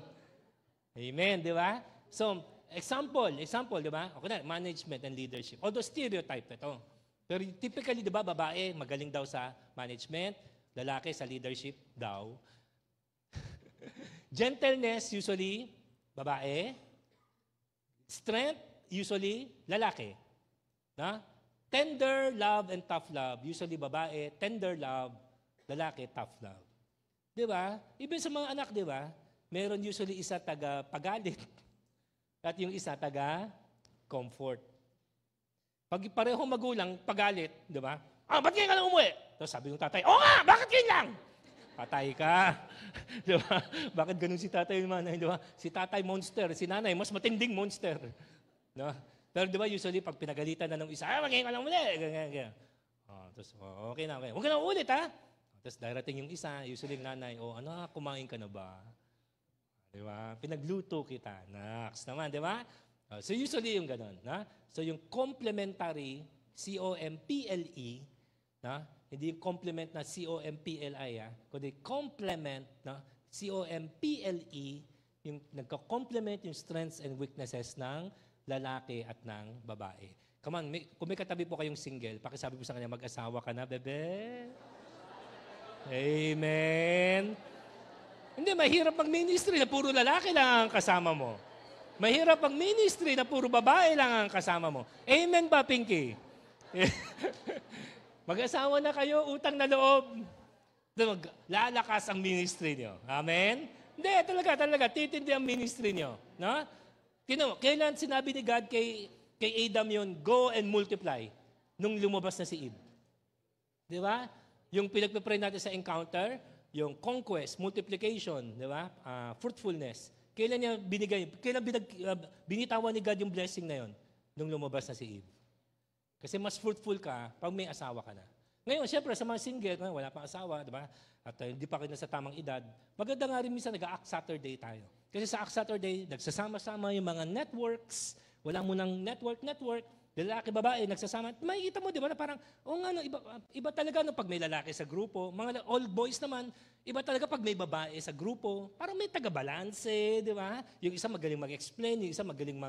Amen, di ba? So, example, di ba? Okay na, management and leadership. Although stereotype ito. Pero typically, di ba, babae, magaling daw sa management, lalaki sa leadership daw. Gentleness, usually, babae. Strength, usually, lalaki. Na? Tender love and tough love, usually babae. Tender love, lalaki, tough love. Di ba? Even sa mga anak, di ba? Meron usually isa taga-pagalit at yung isa taga-comfort. Pag pareho magulang, pagalit, di ba? Ba't kayo ka lang umuwi? Tapos sabi ng tatay, nga, bakit kayo lang? Patay ka. Di ba? Bakit ganun si tatay yung manay, di ba? Si tatay monster, si nanay mas matinding monster. No? Pero di ba usually pag pinagalitan na ng isa, magiging ka lang muli. Ganyan. Tapos, okay na. Huwag ka na ulit, ha? Tapos darating yung isa, usually yung nanay, anak, kumain ka na ba? Di ba? Pinagluto kita. Next naman, di ba? So usually yung ganun. Na? So yung complementary, C-O-M-P-L-E, na? Hindi yung complement na C-O-M-P-L-I, kundi complement na C-O-M-P-L-E, yung nagka-complement yung strengths and weaknesses ng lalaki at ng babae. Come on, kung may katabi po kayong single, pakisabi po sa kanya, mag-asawa ka na, bebe. Amen. Hindi, mahirap mag-ministry na puro lalaki lang ang kasama mo. Mahirap mag-ministry na puro babae lang ang kasama mo. Amen ba, Pinky? Mag-asawa na kayo, utang na loob. Lalakas ang ministry nyo. Amen? Hindi, talaga, titindi ang ministry nyo. No? Kailan sinabi ni God kay Adam yun, go and multiply, nung lumabas na si Eve. Di ba? Yung pinagpapray natin sa encounter, yung conquest, multiplication, di ba? Fruitfulness. Kailan binitawan ni God yung blessing na yun, nung lumabas na si Eve. Kasi mas fruitful ka pag may asawa ka na. Ngayon, syempre, sa mga single, wala pang asawa, di ba? At hindi pa kayo na sa tamang edad, maganda nga rin minsan nag-Act Saturday tayo. Kasi sa Act Saturday, nagsasama-sama yung mga networks, wala mo ng network, lalaki, babae, nagsasama. Makikita mo, di ba, na parang, iba talaga no, pag may lalaki sa grupo. Mga old boys naman, iba talaga pag may babae sa grupo. Parang may taga-balanse, di ba? Yung isa magaling mag-explain, yung isa magaling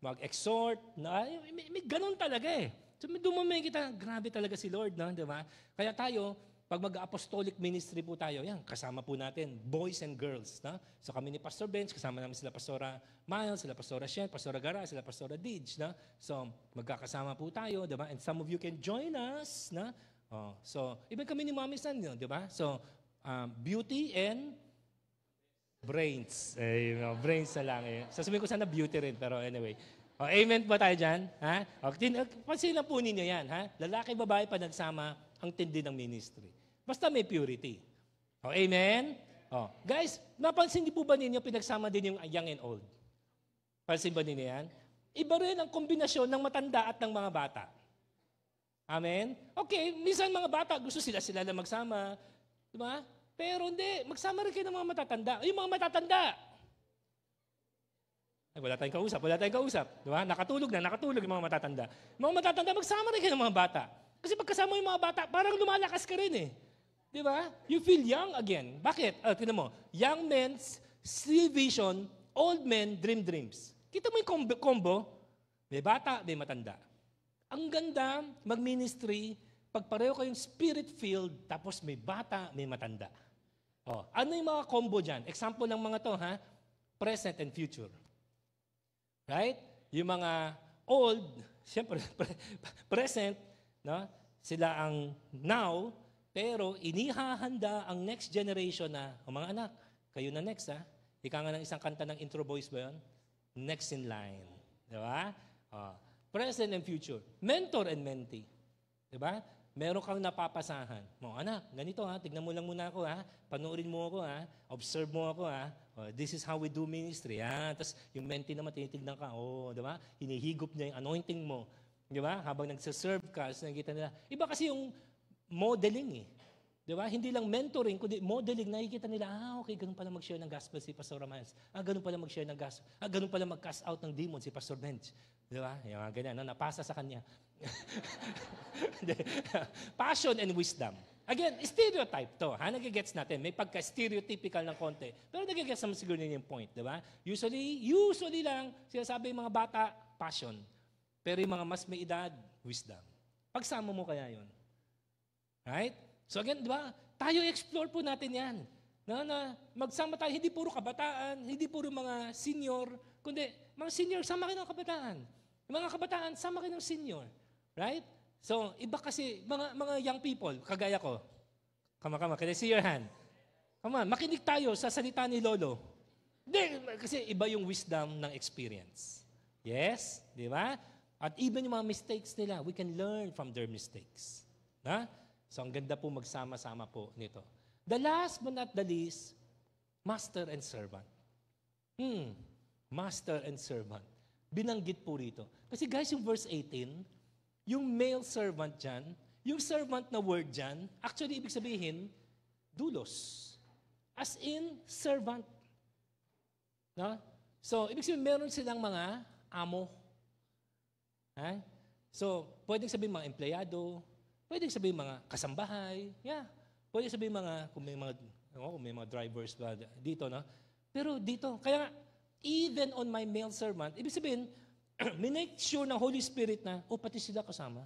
mag-exhort. May ganun talaga eh. So, doon mo makikita, grabe talaga si Lord, no? Di ba? Kaya tayo, pag mag-apostolic ministry po tayo, yan, kasama po natin, boys and girls. No? So kami ni Pastor Bench, kasama namin sila Pastora Miles, sila Pastora Shen, Pastora Gara, sila Pastora Dij. No? So magkakasama po tayo, di ba? And some of you can join us. No? So, even kami ni Mami San, di ba? So, beauty and brains. Brains na lang. Sasabihin ko sana beauty rin, pero anyway. Amen ba tayo dyan? Ha? Pansin na po ninyo yan. Ha? Lalaki, babae pa nagsama ang tindi ng ministry. Basta may purity. Amen? Guys, napansin din po ba ninyo pinagsama din yung young and old? Pansin ba ninyo yan? Iba rin ang kombinasyon ng matanda at ng mga bata. Amen? Okay, minsan mga bata, gusto sila na magsama. Diba? Pero hindi, magsama rin kayo ng mga matatanda. Yung mga matatanda, wala tayong kausap. Diba? Nakatulog yung mga matatanda. Mga matatanda, magsama rin kayo ng mga bata. Kasi pagkasama yung mga bata, parang lumalakas ka rin eh. Di ba? You feel young again. Bakit? Tignan mo, young men see vision, old men dream dreams. Kita mo yung combo? May bata, may matanda. Ang ganda mag-ministry pag pareho kayong spirit-filled, tapos may bata, may matanda. Oh, ano yung mga combo dyan? Example ng mga to, ha? Present and future. Right? Yung mga old, siyempre, present, no? Sila ang now, pero inihahanda ang next generation na, mga anak, kayo na next, ha? Ika nga ng isang kanta ng Intro Boys ba yun? Next in line. Di ba? Oh, present and future. Mentor and mentee. Di ba? Meron kang napapasahan. Mo, anak, ganito ha, tignan mo lang muna ako ha, panoorin mo ako ha, observe mo ako ha, this is how we do ministry ha. Tapos yung mentee naman, tinitignan ka, di ba? Hinihigop niya yung anointing mo. Di ba? Habang nagsaserve ka, nakikita nila. Iba kasi yung modeling eh. Di ba? Hindi lang mentoring, kundi modeling, nakikita nila, okay, ganun pala mag-share ng gospel si Pastor Ramans. Ganun pala mag-share ng gospel. Ganun pala mag-cast out ng demon si Pastor Bench. Di ba? Yung mga ganyan, napasa sa kanya. Passion and wisdom. Again, stereotype to. Nagigets natin. May pagka-stereotypical ng konti. Pero nagigets naman siguro yun yung point. Di ba? Usually lang, sinasabi yung mga bata, passion. Pero yung mga mas may edad, wisdom. Pagsama mo kaya yun. Right? So again, di ba? Tayo explore po natin yan. Na magsama tayo, hindi puro kabataan, hindi puro mga senior, kundi mga senior, sama kayo ng kabataan. Mga kabataan, sama kayo ng senior. Right? So, iba kasi, mga young people, kagaya ko. Come on, can I see your hand? Come on, makinig tayo sa salita ni Lolo. Hindi, kasi iba yung wisdom ng experience. Yes? Di ba? At even yung mga mistakes nila, we can learn from their mistakes. Na? So, ang ganda po magsama-sama po nito. The last but not the least, master and servant. Master and servant. Binanggit po rito. Kasi guys, yung verse 18, yung male servant dyan, yung servant na word dyan, actually, ibig sabihin, doulos. As in, servant. No? So, ibig sabihin, meron silang mga amo. So, pwedeng sabihin mga empleyado, pwedeng sabihin mga kasambahay, pwedeng sabihin mga, kung may mga drivers ba dito, no? Pero dito, kaya even on my male servant, ibig sabihin, minake sure ng Holy Spirit na, pati sila kasama.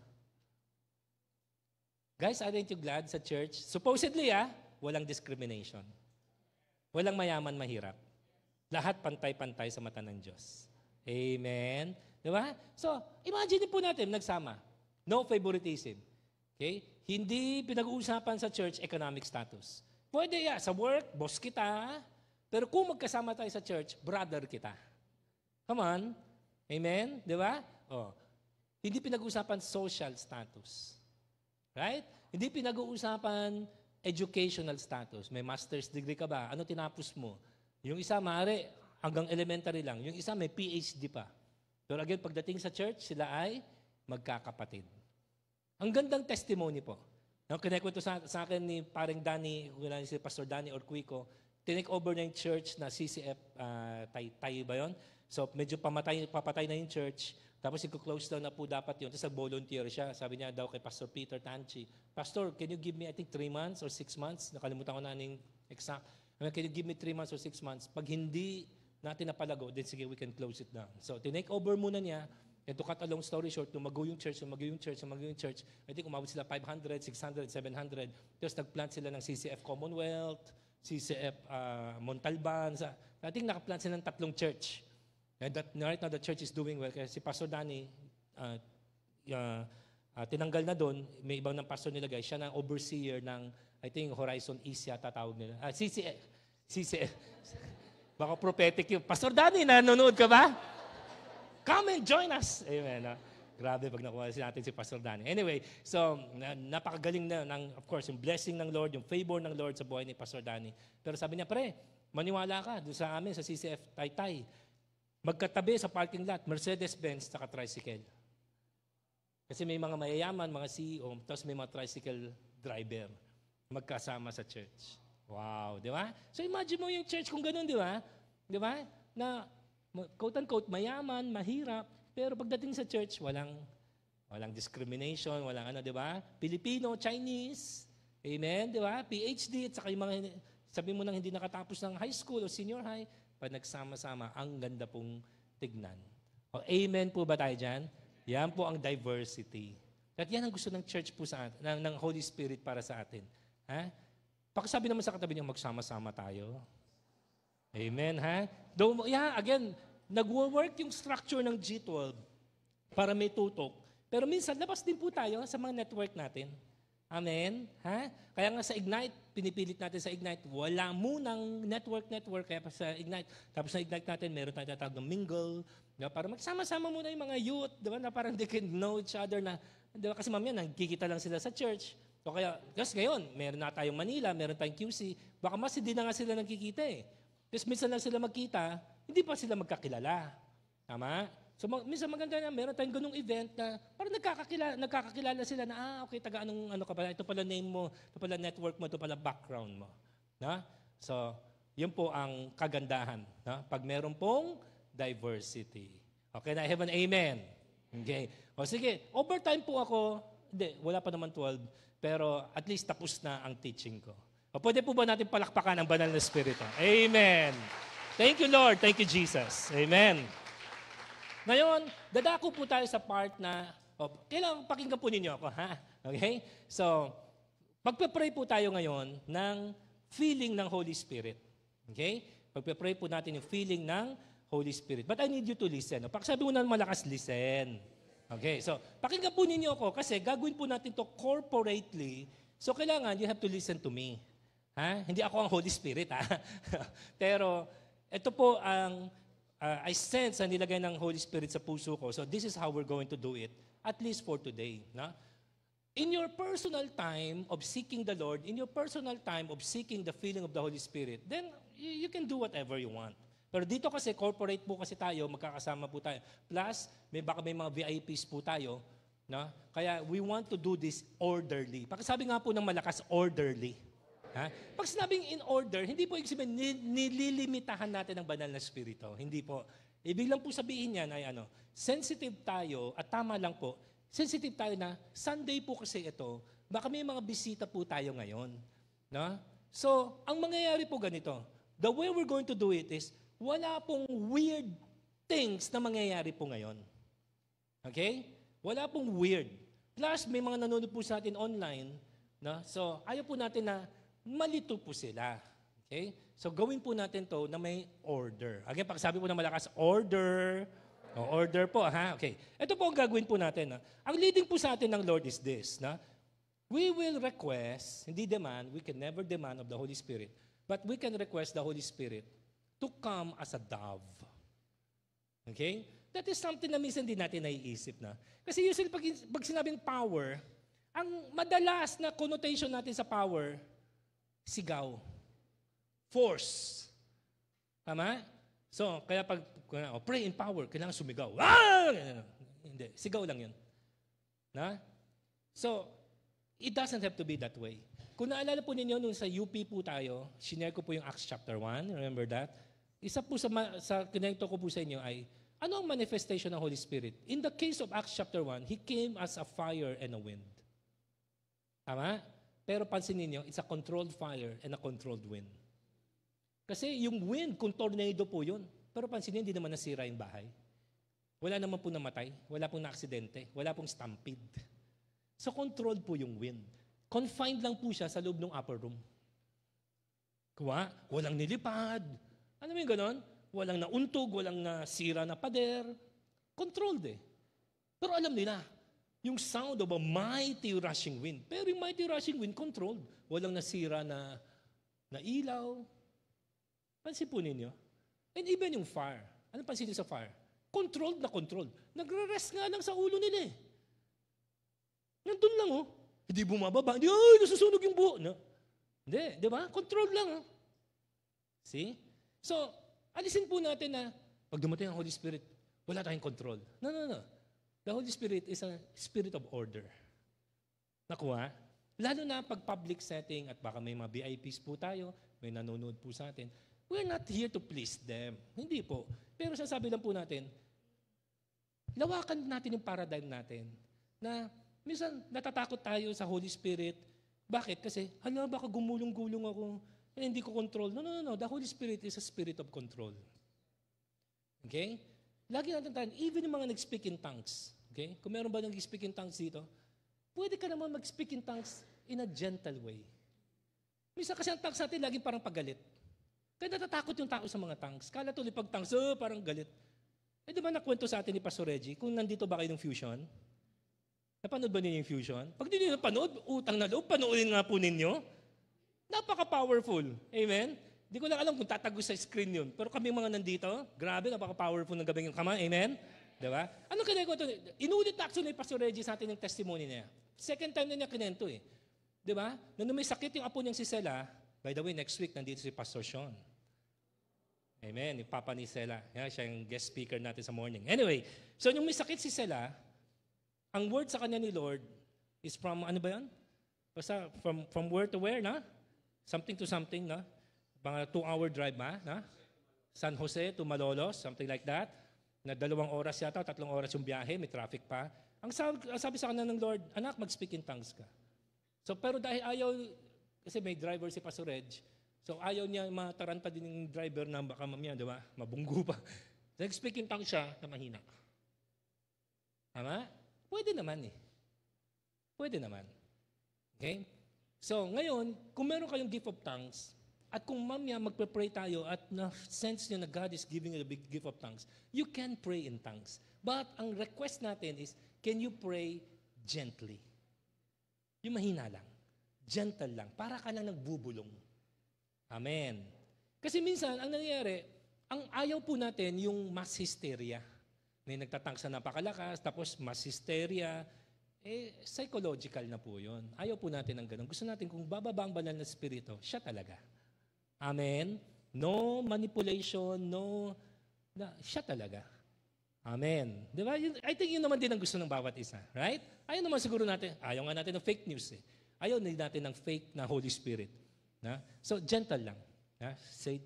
Guys, aren't you glad sa church? Supposedly, walang discrimination. Walang mayaman, mahirap. Lahat pantay-pantay sa mata ng Diyos. Amen? Di ba? So, imagine po natin, nagsama. No favoritism. Okay? Hindi pinag-uusapan sa church economic status. Pwede sa work, boss kita. Pero kung magkasama tayo sa church, brother kita. Come on. Amen? Di ba? Hindi pinag-uusapan social status. Right? Hindi pinag-uusapan educational status. May master's degree ka ba? Ano tinapos mo? Yung isa, maaari, hanggang elementary lang. Yung isa, may PhD pa. Pero again, pagdating sa church, sila ay magkakapatid. Ang gandang testimony po. Kinekwento sa akin ni paring Danny, si Pastor Danny Orquico, tinake over na yung church na CCF, Tay ba yun? So medyo papatay na yung church, tapos i-close down na po dapat yun. Tapos nag-volunteer siya. Sabi niya daw kay Pastor Peter Tanchi, Pastor, can you give me, I think 3 months or 6 months? Nakalimutan ko na yung exact. Can you give me 3 months or 6 months? Pag hindi natin napalago, then sige, we can close it down. So tinake over muna niya. And to cut a long story short, lumago yung church. I think umabot sila 500, 600, 700. Tapos nag-plant sila ng CCF Commonwealth, CCF Montalban. I think nakaplant sila ng 3 church. And right now, the church is doing well. Kaya si Pastor Danny, tinanggal na doon. May ibang ng pastor nilagay. Siya na overseer ng, I think, Horizon East yata tawag nila. CCF. Baka prophetic yun. Pastor Danny, nanonood ka ba? Come and join us. Amen. Grabe pag nakuha natin si Pastor Danny. Anyway, so napakagaling na, of course, yung blessing ng Lord, yung favor ng Lord sa buhay ni Pastor Danny. Pero sabi niya, pre, maniwala ka doon sa amin, sa CCF Taytay. Magkatabi sa parking lot, Mercedes-Benz, saka tricycle. Kasi may mga mayayaman, mga CEO, tapos may mga tricycle driver magkasama sa church. Wow, di ba? So imagine mo yung church kung ganun, di ba? Di ba? Na quote-unquote, mayaman, mahirap, pero pagdating sa church, walang discrimination, walang di ba? Pilipino, Chinese, amen, di ba? PhD, at saka yung mga, sabi mo nang hindi nakatapos ng high school o senior high, pag nagsama-sama, ang ganda pong tignan. O, amen po ba tayo dyan? Yan po ang diversity. At yan ang gusto ng church po sa atin, ng Holy Spirit para sa atin. Ha? Pakisabi naman sa katabi niyo, magsama-sama tayo. Amen, ha? Again, nag-work yung structure ng G12 para may tutok. Pero minsan, labas din po tayo sa mga network natin. Amen? Ha? Kaya nga sa Ignite, pinipilit natin sa Ignite, wala munang network, kaya pa sa Ignite. Tapos sa Ignite natin, meron tayong tatawag ng mingle, diba? Para magsama-sama muna yung mga youth, diba? Na parang they can know each other na, diba? Kasi mamaya, nagkikita lang sila sa church. O kaya, kasi ngayon, meron na tayong Manila, meron tayong QC, baka mas hindi na nga sila nagkikita eh. Tapos minsan lang sila magkita, hindi pa sila magkakilala. Tama? So minsan maganda na meron tayong ganung event na parang nagkakakilala sila na, okay, taga anong ano ka pala, ito pala name mo, ito pala network mo, ito pala background mo. Na? So, yun po ang kagandahan. Na? Pag meron pong diversity. Okay, na I have an amen. Okay. O sige, overtime po ako, hindi, wala pa naman 12, pero at least tapos na ang teaching ko. O pwede po ba natin palakpakan ang banal na Espiritu? Amen. Thank you, Lord. Thank you, Jesus. Amen. Ngayon, dadako po tayo sa part na, kailangan pakinggan po ninyo ako, ha? Okay? So, pagpe-pray po tayo ngayon ng feeling ng Holy Spirit. Okay? Pagpe-pray po natin yung feeling ng Holy Spirit. But I need you to listen. Pakisabi mo na malakas, listen. Okay? So, pakinggan po ninyo ako kasi gagawin po natin to corporately. So, kailangan you have to listen to me. Ha? Hindi ako ang Holy Spirit, ha? Pero, ito po ang I sense na nilagay ng Holy Spirit sa puso ko. So this is how we're going to do it, at least for today. Na? In your personal time of seeking the Lord, in your personal time of seeking the feeling of the Holy Spirit, then you can do whatever you want. Pero dito kasi, corporate po kasi tayo, magkakasama po tayo. Plus, baka may mga VIPs po tayo. Na? Kaya we want to do this orderly. Pakisabi nga po ng malakas, orderly. Ha? Pag sinabing in order, hindi po ibig sabihin nililimitahan natin ang banal na Espiritu. Hindi po. Ibig lang po sabihin niyan ay sensitive tayo at tama lang po, sensitive tayo na Sunday po kasi ito, baka may mga bisita po tayo ngayon. No? So, ang mangyayari po ganito, the way we're going to do it is, wala pong weird things na mangyayari po ngayon. Okay? Wala pong weird. Plus, may mga nanonood po sa atin online, no? So, ayaw po natin na malito po sila. Okay? So, gawin po natin to na may order. Again, pakisabi po na malakas, order. Order po, ha? Okay. Ito po ang gagawin po natin. Ha? Ang leading po sa atin ng Lord is this, na we will request, hindi demand, we can never demand of the Holy Spirit, but we can request the Holy Spirit to come as a dove. Okay? That is something na minsan din natin naiisip na. Kasi usually pag sinabing power, ang madalas na connotation natin sa power, sigaw. Force. Tama? So, kaya pag pray in power, kailangan sumigaw. Ah! Hindi. Sigaw lang yun. Na? So, it doesn't have to be that way. Kung naalala po ninyo, nung sa UP po tayo, sinare ko po yung Acts chapter 1. Remember that? Isa po sa kinento ko po sa inyo ay, ano ang manifestation ng Holy Spirit? In the case of Acts chapter 1, He came as a fire and a wind. Tama? Pero pansinin niyo, it's a controlled fire and a controlled wind. Kasi yung wind, kung tornado po yun. Pero pansinin, hindi naman nasira yung bahay. Wala naman po namatay, wala pong na-aksidente, wala pong stampede. So controlled po yung wind. Confined lang po siya sa loob ng upper room. Kuha, walang nilipad. Ano mo yung ganon? Walang nauntog, walang nasira na pader. Controlled eh. Pero alam nila, yung sound of a mighty rushing wind. Pero yung mighty rushing wind, controlled. Walang nasira na ilaw. Pansin po ninyo. And even yung fire. Ano pansin niyo sa fire? Controlled na controlled. Nagre-rest nga lang sa ulo nila eh. Nandun lang oh. Hindi bumababa. Hindi, ay, nasusunog yung buho. No? Hindi, di ba? Controlled lang oh. See? So, alisin po natin na pag dumating ang Holy Spirit, wala tayong control. No. The Holy Spirit is a spirit of order. Nakuha? Lalo na pag public setting at baka may mga VIPs po tayo, may nanonood po sa atin, we're not here to please them. Hindi po. Pero sasabi lang po natin, lawakan natin yung paradigm natin na minsan natatakot tayo sa Holy Spirit. Bakit? Kasi, baka gumulong-gulong ako, hindi ko control. No. The Holy Spirit is a spirit of control. Okay? lagi natin tayo, even yung mga nag-speak in tongues, okay? Kung meron ba nag-speak in tongues dito, pwede ka naman mag-speak in tongues in a gentle way. Minsan kasi ang tongues natin laging parang pagalit. Kaya natatakot yung tao sa mga tongues. Kala tuloy pag tongues, parang galit. Eh di ba nakwento sa atin ni Pastor Reggie, kung nandito ba kayo ng Fusion? Napanood ba ninyo yung Fusion? Pag di nyo napanood, utang na loob, panoorin nga po ninyo. Napaka-powerful. Amen? Di ko lang alam kung tatago sa screen yun. Pero kami mga nandito, grabe, napaka-powerful ng gabing yung kama. Amen? Diba? Anong kaya ko ito? Inulit actually ni Pastor Reggie sa atin yung testimony niya. Second time na niya kinento eh. Diba? Nung may sakit yung apo niyang si Sela, by the way, next week nandito si Pastor Sean. Amen. Yung papa ni Sela. Yan, siya yung guest speaker natin sa morning. Anyway, so yung may sakit si Sela, ang word sa kanya ni Lord is from, ano ba yan? Basta from where to where, na? Something to something, na? Mga 2-hour drive, na? San Jose to Malolos, something like that. Na 2 oras yata, 3 oras yung biyahe, may traffic pa. Ang sabi sa kanya ng Lord, anak, mag-speak in tongues ka. So, pero dahil ayaw, kasi may driver si Pastor Reg, so ayaw niya mataranta din yung driver na baka mamaya, di ba? Mabunggo pa. Nag-speak in tongues siya na mahina. Tama? Pwede naman eh. Pwede naman. Okay? So, ngayon, kung meron kayong gift of tongues, at kung mamaya magpe-pray tayo at na-sense nyo na God is giving you the big gift of tongues, you can pray in tongues. But ang request natin is, can you pray gently? Yung mahina lang. Gentle lang. Para ka lang nagbubulong. Amen. Kasi minsan, ang nangyayari, ang ayaw po natin yung mass hysteria. May nagtatangsa na napakalakas, tapos mass hysteria, psychological na po yun. Ayaw po natin ng ganun. Gusto natin kung bababa ang banal na spirito, siya talaga. Amen? No manipulation, siya talaga. Amen. Di ba? I think yun naman din ang gusto ng bawat isa. Right? Ayaw naman siguro natin, ayaw nga natin ng fake news eh. Ayaw din natin ng fake na Holy Spirit. Na? So, gentle lang. Na? Say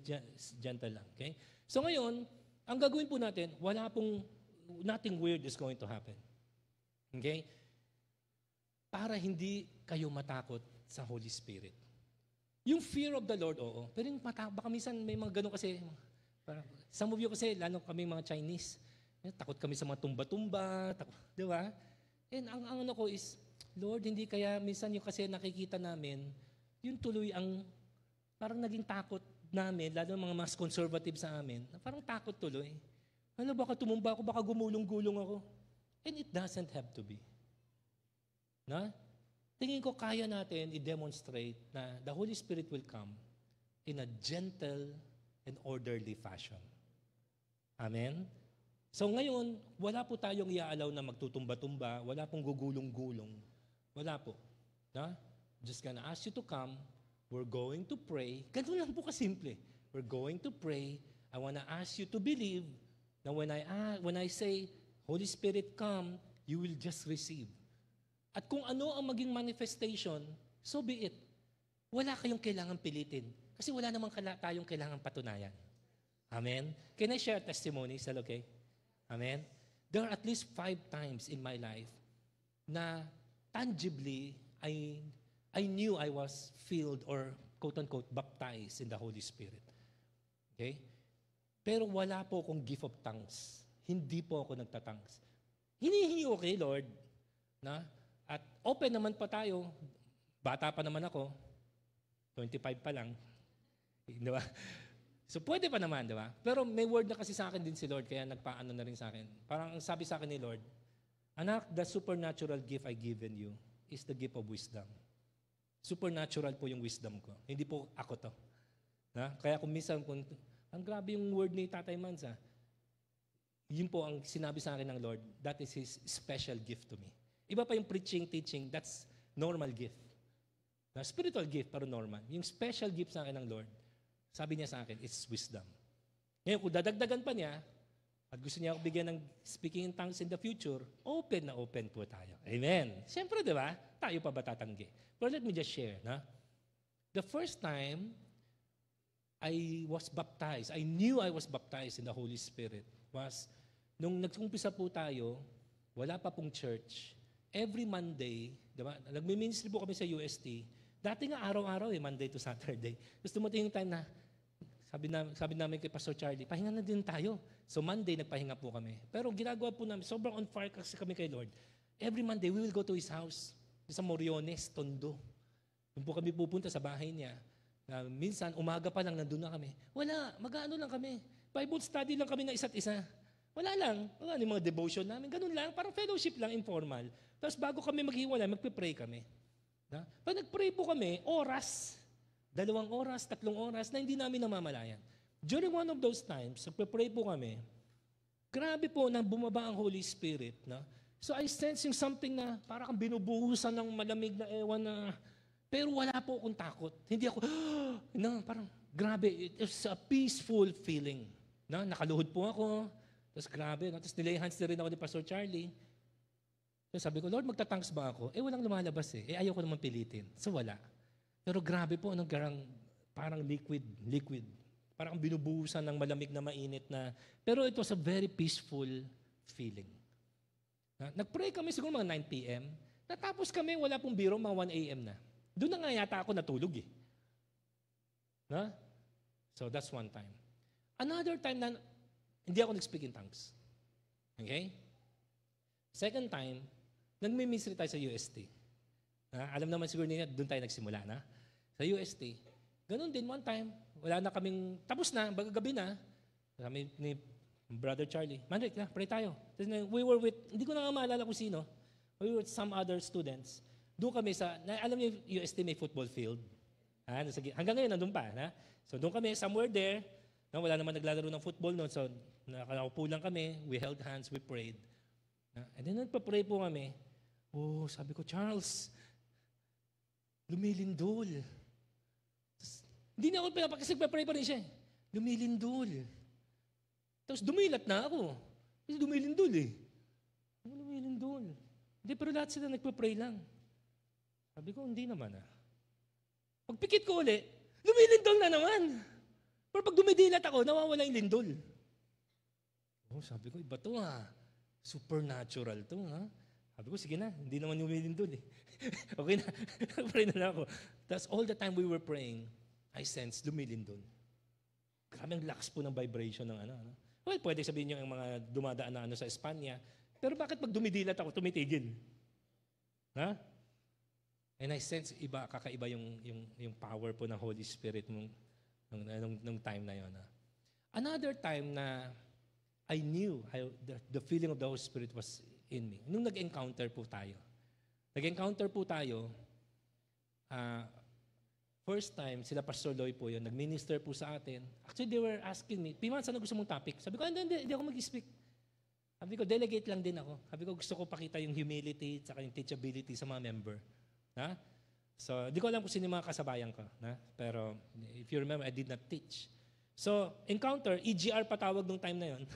gentle lang. Okay? So ngayon, ang gagawin po natin, nothing weird is going to happen. Okay? Para hindi kayo matakot sa Holy Spirit. Yung fear of the Lord, oo. Pero yung baka minsan may mga ganun kasi, some of you kasi, lalo kami mga Chinese, takot kami sa mga tumba-tumba, di ba? And ang ano ko is, Lord, hindi kaya minsan yung kasi nakikita namin, yung tuloy ang parang naging takot namin, lalo ng mga mas conservative sa amin, parang takot tuloy. Ano, baka tumumba ako, baka gumulong-gulong ako. And it doesn't have to be. Na? Tingin ko kaya natin i-demonstrate na the Holy Spirit will come in a gentle and orderly fashion. Amen? So ngayon, wala po tayong iaalaw na magtutumba-tumba, wala pong gugulong-gulong. Wala po. Na? Just gonna ask you to come. We're going to pray. Ganun lang po kasimple. We're going to pray. I wanna ask you to believe na when I say, Holy Spirit, come, you will just receive. At kung ano ang maging manifestation, so be it. Wala kayong kailangan pilitin. Kasi wala namang tayong kailangan patunayan. Amen? Can I share a testimony? Is that okay? Amen? There are at least 5 times in my life na tangibly, I knew I was filled or quote-unquote baptized in the Holy Spirit. Okay? Pero wala po akong gift of tongues. Hindi po ako nagtatongues. Hinihingi ko kay Lord, na? At open naman pa tayo. Bata pa naman ako. 25 pa lang. Di ba? So pwede pa naman, di ba? Pero may word na kasi sa akin din si Lord, kaya nagpaano na rin sa akin. Parang sabi sa akin ni Lord, anak, the supernatural gift I given you is the gift of wisdom. Supernatural po yung wisdom ko. Hindi po ako to. Na? Kaya kung minsan, ang grabe yung word ni Tatay Mansa, yun po ang sinabi sa akin ng Lord, that is His special gift to me. Iba pa yung preaching, teaching, that's normal gift. Na spiritual gift, pero normal. Yung special gift sa akin ng Lord, sabi niya sa akin, it's wisdom. Ngayon, kung dadagdagan pa niya, at gusto niya ako bigyan ng speaking in tongues in the future, open na open po tayo. Amen. Siyempre, di ba? Tayo pa ba tatanggi? But let me just share. Na? The first time I was baptized, I knew I was baptized in the Holy Spirit, was nung nag-umpisa po tayo, wala pa pong church. Every Monday, di ba? Nagmi-ministry po kami sa UST. Dati nga araw-araw Monday to Saturday. Gusto mo yung time na, sabi namin kay Pastor Charlie, pahinga na din tayo. So Monday, nagpahinga po kami. Pero ginagawa po namin, sobrang on fire kasi kami kay Lord. Every Monday, we will go to His house. Sa Moriones, Tondo. Doon po kami pupunta sa bahay niya. Minsan, umaga pa lang, nandun na kami. Wala, mag-ano lang kami. Bible study lang kami na isa't isa. Wala lang. Wala yung mga devotion namin. Ganun lang, parang fellowship lang, informal. Tapos bago kami maghiwalay, magpe-pray kami. Pag nag-pray po kami, oras, 2 oras, 3 oras, na hindi namin namamalayan. During one of those times, nagpe-pray po kami, grabe po na bumaba ang Holy Spirit. No? So I sense yung something na parang kang binubuhusan ng malamig na ewan na, pero wala po akong takot. Hindi ako, no, parang grabe, it's a peaceful feeling. No? Nakaluhod po ako, tapos grabe, no? Tapos nilay hands na rin ako ni Pastor Charlie. So sabi ko, Lord, magtatanks ba ako? Walang lumalabas eh. Ayaw ko naman pilitin. So wala. Pero grabe po, parang liquid. Parang binubuhusan ng malamig na mainit na, pero it was a very peaceful feeling. Nag-pray kami siguro mga 9 p.m. Natapos kami, wala pong biro, mga 1 a.m. na. Doon na nga yata ako natulog eh. So that's one time. Another time na hindi ako nag-speak in tongues. Okay? Second time, nagmi-ministry tayo sa UST. Alam naman siguro niya, doon tayo nagsimula na. Sa UST. Ganun din, one time, wala na kaming, tapos na, gabi na, kami ni Brother Charlie, Manrick, pray tayo. We were with, hindi ko na nga maalala kung sino, we were with some other students. Doon kami alam niyo, UST may football field. Hanggang ngayon, nandun pa. So doon kami, somewhere there, wala naman naglalaro ng football noon, so nakaupo lang kami, we held hands, we prayed. And then nagpa-pray po kami. Sabi ko, Charles, lumilindol. Hindi na ako pinapakasig, kasi nagpa-pray pa rin siya. Lumilindol. Tapos dumilat na ako. Kasi dumilindol eh. Lumilindol. Hindi, pero lahat sila nagpa-pray lang. Sabi ko, hindi naman ah. Pagpikit ko ulit, lumilindol na naman. Pero pag dumidilat ako, nawawala yung lindol. Sabi ko, iba to ah. Supernatural to, ha? Sabi ko, sige na, hindi naman lumilindol eh. Okay na, pray na ako. Tapos all the time we were praying, I sensed lumilindol. Grabe ang lakas po ng vibration ng ano. Well, pwede sabihin nyo yung mga dumadaan na sa Espanya, pero bakit pag dumidilat ako, tumitigil? And I sense kakaiba yung power po ng Holy Spirit nung time na yun. Another time na I knew the feeling of the Holy Spirit was in me. Nung nag-encounter po tayo. First time, sila Pastor Loy po yun, nag-minister po sa atin. Actually, they were asking me, Piman, saan gusto mong topic? Sabi ko, hindi ako mag-speak. Sabi ko, delegate lang din ako. Sabi ko, gusto ko pakita yung humility at yung teachability sa mga member. So, di ko alam kung sino yung mga kasabayan ko. Pero, if you remember, I did not teach. So, encounter, EGR patawag nung time na yon.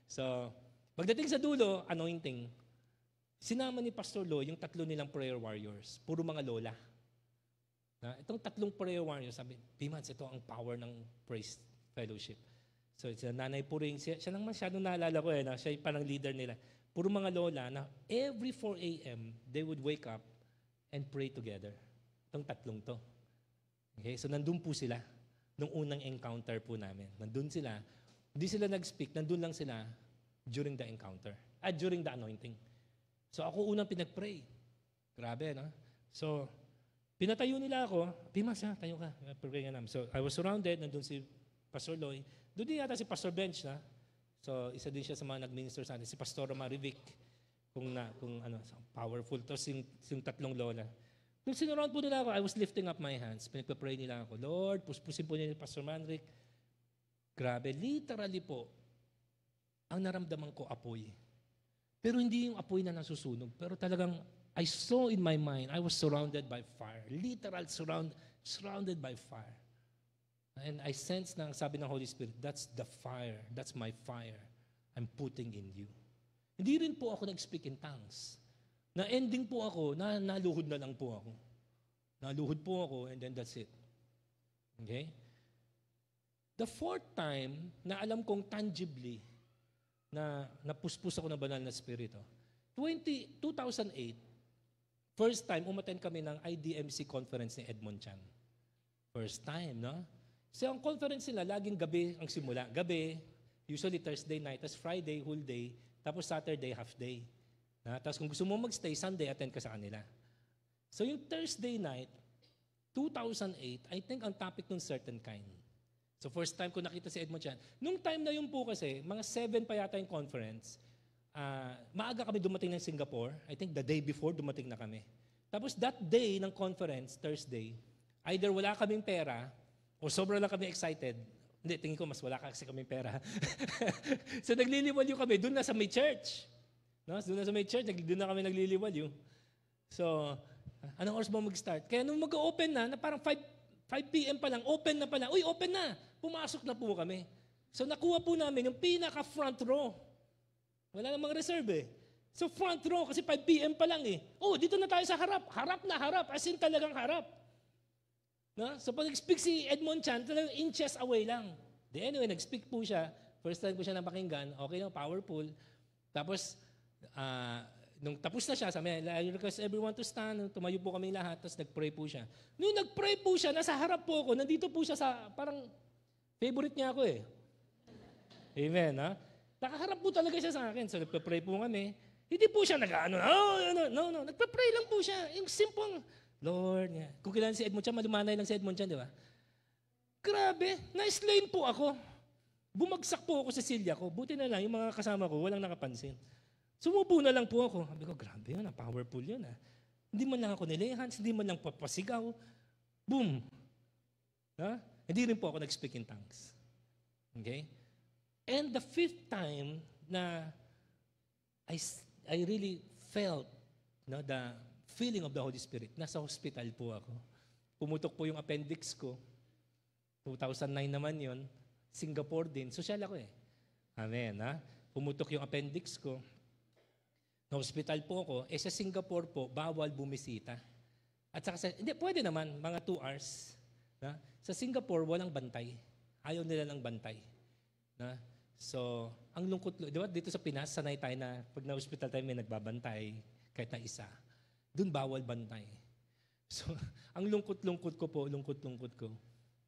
So, pagdating sa dulo, anointing, sinama ni Pastor Lo yung 3 nilang prayer warriors. Puro mga lola. Itong 3 prayer warriors, sabi, Pimans, ito ang power ng praise fellowship. So, it's Nanay Puring, siya lang masyadong naalala ko siya yung parang leader nila. Puro mga lola na every 4 a.m., they would wake up and pray together. Itong 3 to. Okay? So, nandun po sila. Nung unang encounter po namin. Nandun sila. Hindi sila nag-speak. Nandun lang sila during the encounter. During the anointing. So ako unang pinag-pray. Grabe, no? So, pinatayo nila ako. Pimas, tayo ka. Pray nga namin. So, I was surrounded. Nandun si Pastor Loy. Doon din yata si Pastor Bench, na. So, isa din siya sa mga nag-minister sa atin. Si Pastor Marivic. Kung powerful. Tapos yung 3 lola. Nung sinurround po nila ako, I was lifting up my hands. Pinagpa-pray nila ako, Lord, puspusin po niya ni Pastor Manrick. Grabe, literally po, ang naramdaman ko apoy. Pero hindi yung apoy na nasusunog. Pero talagang, I saw in my mind, I was surrounded by fire. Literal surrounded by fire. And I sense na, sabi ng Holy Spirit, that's the fire. That's my fire I'm putting in you. Hindi rin po ako nag-speak in tongues. Na-ending po ako, naluhod na lang po ako. Naluhod po ako, and then that's it. Okay? The 4th time na alam kong tangibly na napuspos ako ng banal na spirito, 2008, first time, umattend kami ng IDMC conference ni Edmond Chan. First time, no? So ang conference nila, laging gabi ang simula. Gabi, usually Thursday night, tapos Friday, whole day, tapos Saturday, half day. Tapos kung gusto mo magstay, Sunday, attend ka sa kanila. So yung Thursday night, 2008, I think ang topic nun certain kind. So first time ko nakita si Edmond Chan. Nung time na yun po kasi, mga 7 pa yata yung conference, maaga kami dumating ng Singapore. I think the day before dumating na kami. Tapos that day ng conference, Thursday, either wala kaming pera o sobrang lang kami excited. Hindi, tingin ko mas wala kasi kaming pera. So nagliliwalyo kami, doon na sa may church. No? Doon na sa may church, doon na kami nagliliwalyo. So, anong oras ba mag-start? Kaya nung mag-open na parang 5 p.m. pa lang, open na pala. Uy, open na! Pumasok na po kami. So nakuha po namin yung pinaka-front row. Wala namang reserve eh. So front row, kasi 5 p.m. pa lang eh. Oh, dito na tayo sa harap. Harap na harap. As in talagang harap. No? So pag nag-speak si Edmond Chan, talagang inches away lang. Anyway, nag-speak po siya. First time ko siya napakinggan. Okay lang, powerful. Tapos, nung tapos na siya, sabi niya, I request everyone to stand. Tumayo po kami lahat, tapos nag-pray po siya. Nung nag-pray po siya, nasa harap po ako, nandito po siya sa, parang, favorite niya ako eh. Amen, ha? Nakaharap po talaga siya sa akin. So, nagpa-pray po kami. Hindi po siya nag-ano, no. Nagpa-pray lang po siya. Yung simpleng, Lord, yeah. Kung kailan si Edmond Chan, malumanay lang si Edmond Chan, di ba? Grabe, na-slain po ako. Bumagsak po ako sa silya ko. Buti na lang, yung mga kasama ko, walang nakapansin. Sumubo na lang po ako. Sabi ko, grabe yun, powerful yun. Hindi man lang ako nilehans, hindi man lang papasigaw. Boom! Hindi rin po ako nag-speak in tongues. Okay? And the 5th time na I really felt the feeling of the Holy Spirit, nasa hospital po ako. Pumutok po yung appendix ko. 2009 naman yon, Singapore din. Social ako eh. Amen, ha? Pumutok yung appendix ko. Na hospital po ako. Sa Singapore po, bawal bumisita. At saka, hindi, pwede naman, mga 2 hours. Sa Singapore, walang bantay. Ayaw nila ng bantay. So, ang lungkot, di ba, dito sa Pinas, sanay tayo na pag na-hospital tayo, may nagbabantay, kahit na isa. Doon bawal bantay. So, ang lungkot-lungkot ko po, lungkot-lungkot ko.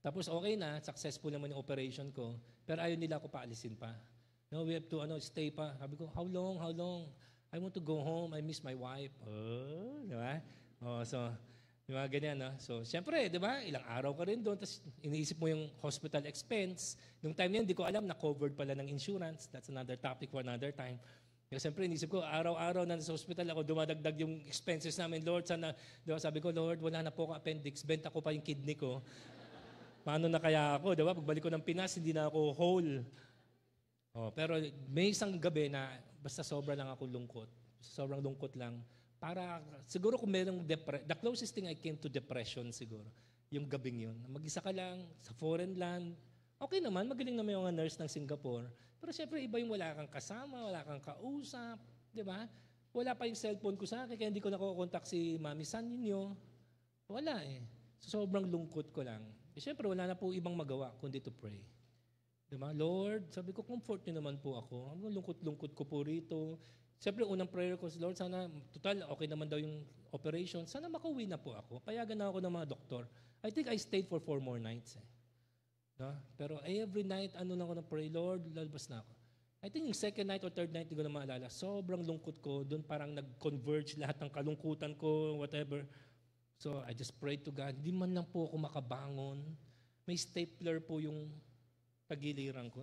Tapos okay na, successful naman yung operation ko, pero ayaw nila ako paalisin pa. No, we have to stay pa. Sabi ko, how long? I want to go home, I miss my wife. Di ba? So, yung mga ganyan, no? So, siyempre, di ba, ilang araw ka rin doon, tapos iniisip mo yung hospital expense. Nung time na yun, di ko alam na covered pala ng insurance. That's another topic for another time. Kasi siyempre, iniisip ko, araw-araw na sa hospital ako, dumadagdag yung expenses namin. Lord, sana, di ba, sabi ko, Lord, wala na po ako appendix, benta ko pa yung kidney ko. Paano na kaya ako, di ba? Pagbalik ko ng Pinas, hindi na ako whole. Pero may isang gabi na basta sobra lang ako lungkot. Sobrang lungkot lang. Para, siguro kung merong the closest thing I came to depression siguro, yung gabing yun. Mag-isa ka lang, sa foreign land. Okay naman, magaling naman yung mga nurse ng Singapore. Pero syempre, iba yung wala kang kasama, wala kang kausap, di ba? Wala pa yung cellphone ko sa akin, kaya hindi ko nakukontak si Mami San ninyo. Wala eh. So, sobrang lungkot ko lang. Syempre, wala na po ibang magawa kundi to pray. Di ba? Lord, sabi ko, comfort niyo naman po ako. Ang lungkot-lungkot ko po rito. Siyempre, unang prayer ko, Lord, sana, total, okay naman daw yung operation. Sana makauwi na po ako. Payagan na ako ng mga doktor. I think I stayed for 4 more nights. No? Pero every night, na ako na pray, Lord, lalabas na ako. I think yung second night or third night, hindi ko na maalala. Sobrang lungkot ko. Doon parang nag-converge lahat ng kalungkutan ko, whatever. So, I just prayed to God. Hindi man lang po ako makabangon. May stapler po yung tagiliran ko.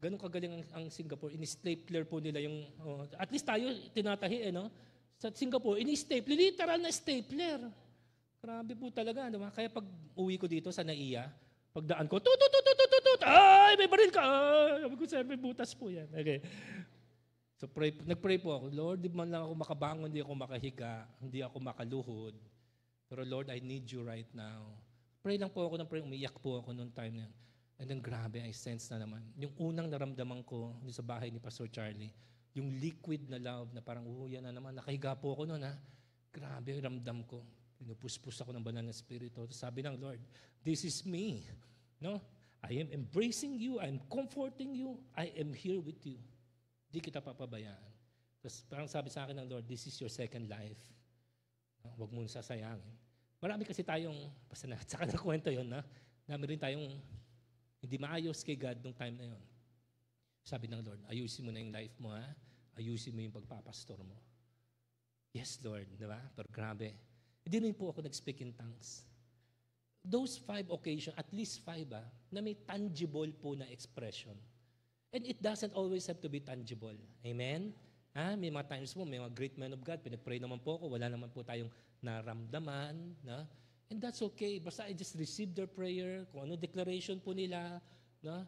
Ganun kagaling ang Singapore. Ini-stapler po nila yung... at least tayo, tinatahi, no? Sa Singapore, ini-stapler. Literal na stapler. Grabe po talaga, diba? Kaya pag uwi ko dito sa Naiya, pagdaan ko, tut! Ay, may baril ka! Sabi ko, 7 butas po yan. Okay. So, nag-pray po ako. Lord, di man lang ako makabangon, hindi ako makahiga, hindi ako makaluhod. Pero Lord, I need you right now. Pray lang po ako ng pray. Umiyak po ako noong time na yan. And then grabe, I sense na naman. Yung unang naramdaman ko sa bahay ni Pastor Charlie, yung liquid na love na parang, yan na naman, nakahiga po ako noon, ha. Grabe, ramdam ko. Pinupuspos ako ng banal na spirito. Tapos sabi ng Lord, this is me. No? I am embracing you. I am comforting you. I am here with you. Di kita papabayaan. Tapos parang sabi sa akin ng Lord, this is your second life. No? Huwag mo sasayangin. Marami kasi tayong, basta na, saka na kwento yun, na dami rin tayong hindi maayos kay God nung time na yon. Sabi ng Lord, ayusin mo na yung life mo, ha? Ayusin mo yung pagpapastor mo. Yes, Lord, di ba? Pero grabe. Hindi rin po ako nag-speak in tongues. Those 5 occasions, at least 5 na may tangible po na expression. And it doesn't always have to be tangible. Amen? May mga times po, may mga great men of God, pinag-pray naman po ako, wala naman po tayong naramdaman. Na? And that's okay. Basta I just receive their prayer, kung ano declaration po nila, na?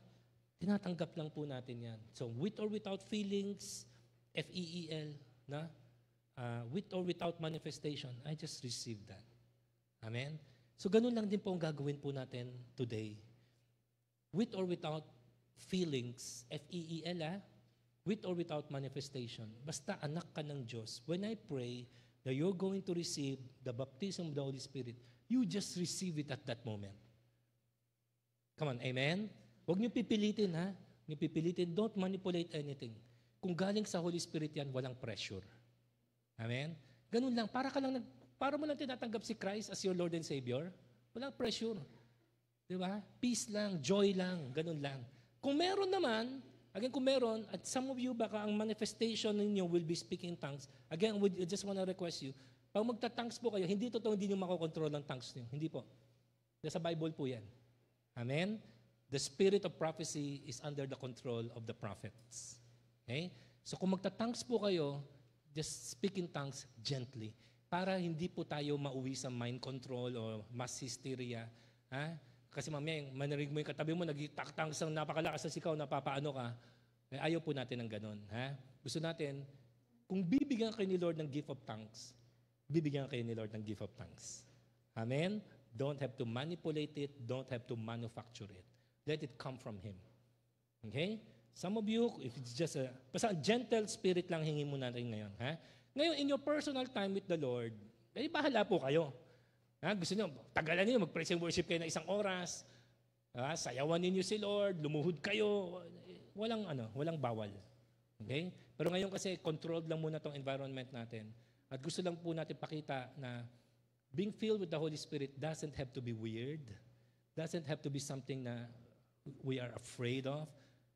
Tinatanggap lang po natin yan. So, with or without feelings, F-E-E-L, na? With or without manifestation, I just receive that. Amen? So, ganun lang din po ang gagawin po natin today. With or without feelings, F-E-E-L, with or without manifestation. Basta anak ka ng Diyos. When I pray that you're going to receive the baptism of the Holy Spirit, you just receive it at that moment. Come on, amen? Huwag niyo pipilitin, ha? Huwag niyo pipilitin. Don't manipulate anything. Kung galing sa Holy Spirit yan, walang pressure. Amen? Ganun lang. Para mo lang tinatanggap si Christ as your Lord and Savior. Walang pressure. Di ba? Peace lang, joy lang, ganun lang. Kung meron naman, again, kung meron, at some of you, baka ang manifestation ninyo will be speaking tongues. Again, I just want to request you, pag magta-tongues po kayo, hindi totoo hindi nyo makokontrol ang tongues nyo. Hindi po. Sa Bible po yan. Amen? The spirit of prophecy is under the control of the prophets. Okay? So kung magta-tongues po kayo, just speak in tongues gently. Para hindi po tayo mauwi sa mind control o mass hysteria. Ha? Kasi mamaya, manarinig mo yung katabi mo, nag-tongues ang napakalakas na sikaw, napapaano ka. Ayaw po natin ng ganun. Ha? Gusto natin, kung bibigyan kayo ni Lord ng gift of tongues, bibigyan kayo ni Lord ng gift of tongues. Amen? Don't have to manipulate it. Don't have to manufacture it. Let it come from Him. Okay? Some of you, if it's just basta gentle spirit lang hingin mo natin ngayon. Ha? Ngayon, in your personal time with the Lord, bahala po kayo. Ha? Gusto niyo, tagalan niyo, mag-praise and worship kayo na 1 oras. Sayawan ninyo si Lord, lumuhod kayo. Walang bawal. Okay? Pero ngayon kasi, controlled lang muna tong environment natin. At gusto lang po natin pakita na being filled with the Holy Spirit doesn't have to be weird. Doesn't have to be something na we are afraid of.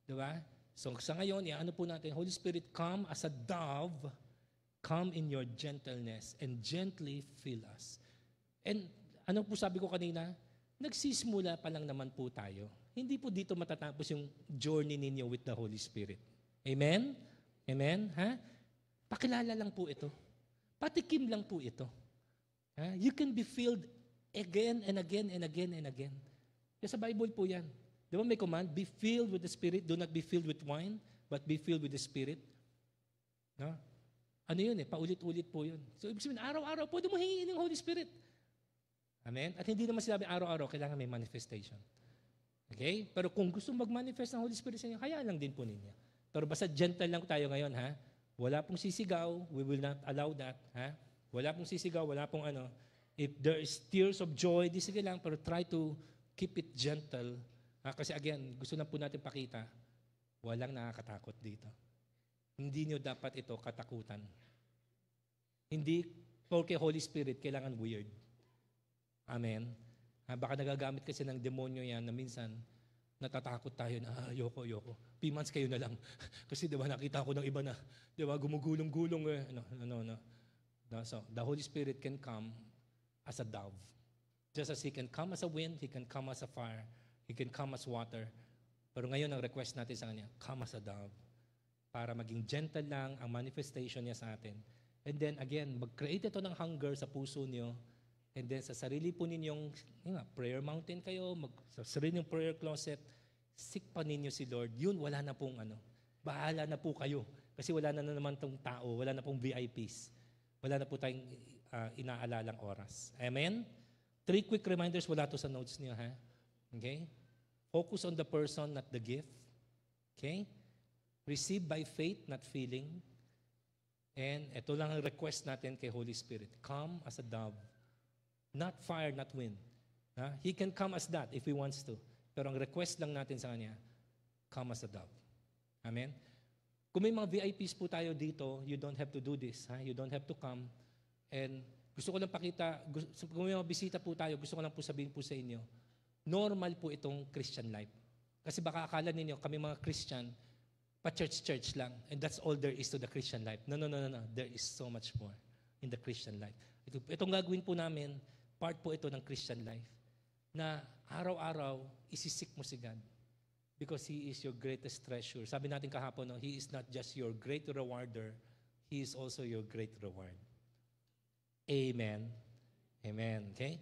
Diba? So sa ngayon, ano po natin, Holy Spirit, come as a dove, come in your gentleness and gently fill us. And ano po sabi ko kanina? Nagsisimula pa lang naman po tayo. Hindi po dito matatapos yung journey ninyo with the Holy Spirit. Amen? Amen? Ha? Pakilala lang po ito. Patikim lang po ito. Ha? You can be filled again and again and again and again. Sa Bible po yan. Di ba may command? Be filled with the Spirit. Do not be filled with wine, but be filled with the Spirit. No? Ano yun paulit-ulit po yun. So, ibig sabihin, araw-araw, pwede mo hingin ng Holy Spirit. Amen? At hindi naman sinabi araw-araw, kailangan may manifestation. Okay? Pero kung gusto mag-manifest ng Holy Spirit sa inyo, hayaan lang din po ninyo. Pero basta gentle lang tayo ngayon, ha? Wala pong sisigaw, we will not allow that, ha? Wala pong sisigaw, wala pong ano. If there is tears of joy, di sige lang, pero try to keep it gentle. Kasi again, gusto lang po natin pakita, walang nakakatakot dito. Hindi nyo dapat ito katakutan. Hindi, porque Holy Spirit, kailangan weird. Amen? Baka nagagamit kasi ng demonyo yan na minsan, natatakot tayo na, ayoko. P-months kayo na lang. Kasi diba, nakita ko ng iba na, diba, gumugulong-gulong. No. So, the Holy Spirit can come as a dove. Just as He can come as a wind, He can come as a fire. He can come as water. Pero ngayon, ang request natin sa Kanya, come as a dove. Para maging gentle lang ang manifestation niya sa atin. And then again, mag-create ito ng hunger sa puso niyo. And then sa sarili po ninyong prayer mountain kayo, sa sarili ninyong prayer closet, seek pa ninyo si Lord. Yun, wala na pong bahala na po kayo. Kasi wala na naman tong tao, wala na pong VIPs. Wala na po tayong inaalalang oras. Amen? 3 quick reminders, wala to sa notes niyo, ha? Okay? Focus on the person, not the gift. Okay? Receive by faith, not feeling. And ito lang ang request natin kay Holy Spirit. Come as a dove. Not fire, not wind. He can come as that if He wants to. Pero ang request lang natin sa Kanya, come as a dove. Amen? Kung may mga VIPs po tayo dito, you don't have to do this. You don't have to come. And gusto ko lang pakita, kung may mga bisita po tayo, gusto ko lang po sabihin po sa inyo, normal po itong Christian life. Kasi baka akala ninyo, kami mga Christian, pa-church-church lang, and that's all there is to the Christian life. No. There is so much more in the Christian life. Itong gagawin po namin, part po ito ng Christian life, na araw-araw, isisik mo si God. Because He is your greatest treasure. Sabi natin kahapon, no, He is not just your great rewarder, He is also your great reward. Amen. Amen. Okay?